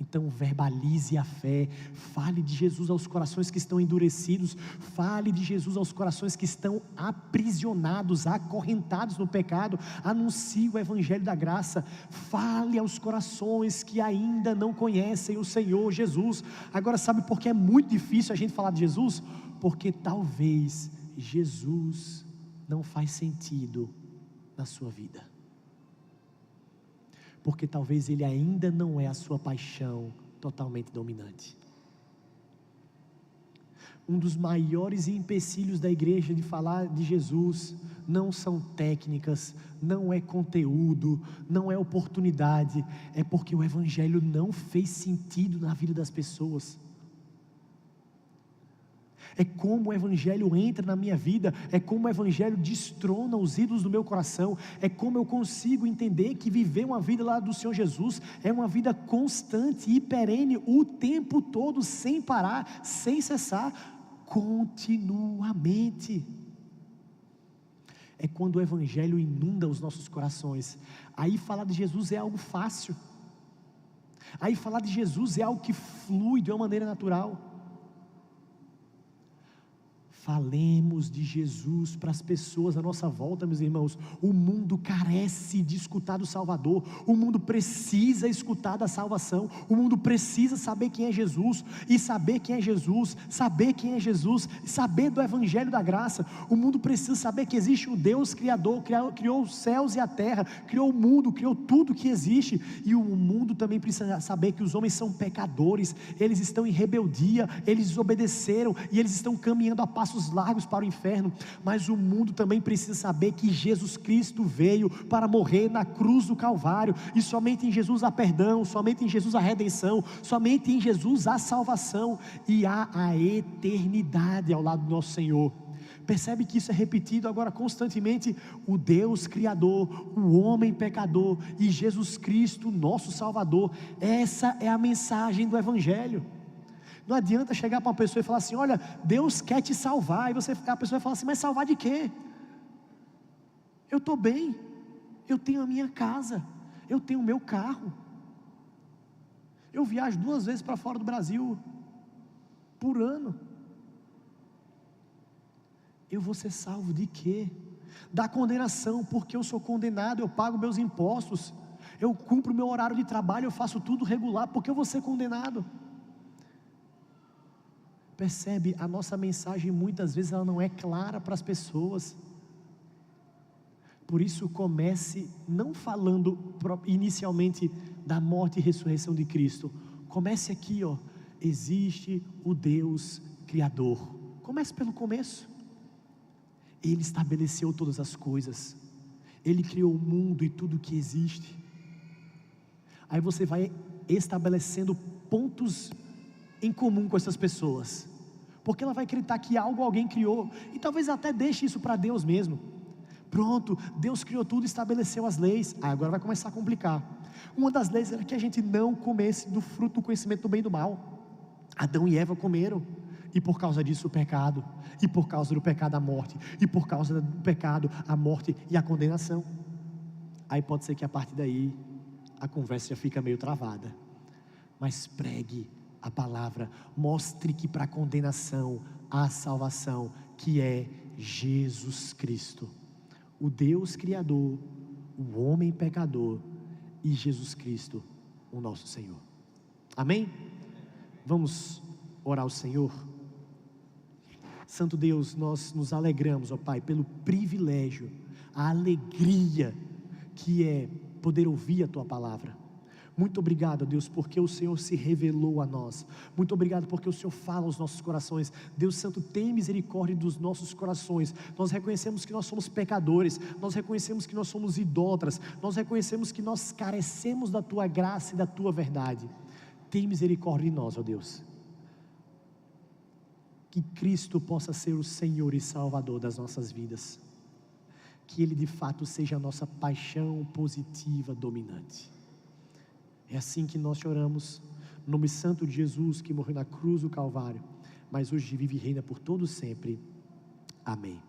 Então verbalize a fé, fale de Jesus aos corações que estão endurecidos, fale de Jesus aos corações que estão aprisionados, acorrentados no pecado, anuncie o Evangelho da graça, fale aos corações que ainda não conhecem o Senhor Jesus. Agora, sabe por que é muito difícil a gente falar de Jesus? Porque talvez Jesus não faz sentido na sua vida. Porque talvez Ele ainda não é a sua paixão totalmente dominante. Um dos maiores empecilhos da igreja de falar de Jesus não são técnicas, não é conteúdo, não é oportunidade, é porque o Evangelho não fez sentido na vida das pessoas. É como o Evangelho entra na minha vida, é como o Evangelho destrona os ídolos do meu coração, é como eu consigo entender que viver uma vida lá do Senhor Jesus é uma vida constante e perene, o tempo todo, sem parar, sem cessar, continuamente. É quando o Evangelho inunda os nossos corações. Aí falar de Jesus é algo fácil, aí falar de Jesus é algo que flui de uma maneira natural. Falemos de Jesus para as pessoas à nossa volta, meus irmãos. O mundo carece de escutar do Salvador, o mundo precisa escutar da salvação, o mundo precisa saber quem é Jesus, e saber quem é Jesus, saber quem é Jesus, saber do Evangelho da graça. O mundo precisa saber que existe um Deus Criador, criou os céus e a terra, criou o mundo, criou tudo que existe, e o mundo também precisa saber que os homens são pecadores, eles estão em rebeldia, eles desobedeceram, e eles estão caminhando a passos largos para o inferno. Mas o mundo também precisa saber que Jesus Cristo veio para morrer na cruz do Calvário, e somente em Jesus há perdão, somente em Jesus há redenção, somente em Jesus há salvação, e há a eternidade ao lado do nosso Senhor. Percebe que isso é repetido agora constantemente? O Deus Criador, o homem pecador e Jesus Cristo, nosso Salvador. Essa é a mensagem do Evangelho. Não adianta chegar para uma pessoa e falar assim: olha, Deus quer te salvar, e a pessoa vai falar assim: mas salvar de quê? Eu estou bem, eu tenho a minha casa, eu tenho o meu carro, eu viajo 2 vezes para fora do Brasil por ano. Eu vou ser salvo de quê? Da condenação, porque eu sou condenado, eu pago meus impostos, eu cumpro o meu horário de trabalho, eu faço tudo regular, porque eu vou ser condenado. Percebe, a nossa mensagem muitas vezes ela não é clara para as pessoas. Por isso comece não falando inicialmente da morte e ressurreição de Cristo. Comece aqui, ó, existe o Deus Criador. Comece pelo começo. Ele estabeleceu todas as coisas, Ele criou o mundo e tudo que existe. Aí você vai estabelecendo pontos em comum com essas pessoas, porque ela vai acreditar que algo alguém criou, e talvez até deixe isso para Deus mesmo. Pronto, Deus criou tudo, estabeleceu as leis. Agora vai começar a complicar. Uma das leis era que a gente não comesse do fruto do conhecimento do bem e do mal. Adão e Eva comeram, e por causa disso o pecado, e por causa do pecado a morte, e por causa do pecado a morte e a condenação. Aí pode ser que a partir daí a conversa já fica meio travada. Mas pregue a palavra, mostre que para a condenação há salvação, que é Jesus Cristo, o Deus Criador, o homem pecador e Jesus Cristo, o nosso Senhor. Amém? Vamos orar ao Senhor. Santo Deus, nós nos alegramos, ó Pai, pelo privilégio, a alegria que é poder ouvir a Tua palavra. Muito obrigado, Deus, porque o Senhor se revelou a nós. Muito obrigado porque o Senhor fala aos nossos corações. Deus Santo, tem misericórdia dos nossos corações. Nós reconhecemos que nós somos pecadores, nós reconhecemos que nós somos idólatras, nós reconhecemos que nós carecemos da Tua graça e da Tua verdade. Tem misericórdia de nós, ó Deus. Que Cristo possa ser o Senhor e Salvador das nossas vidas. Que Ele de fato seja a nossa paixão positiva dominante. É assim que nós choramos, no nome santo de Jesus, que morreu na cruz do Calvário, mas hoje vive e reina por todo sempre. Amém.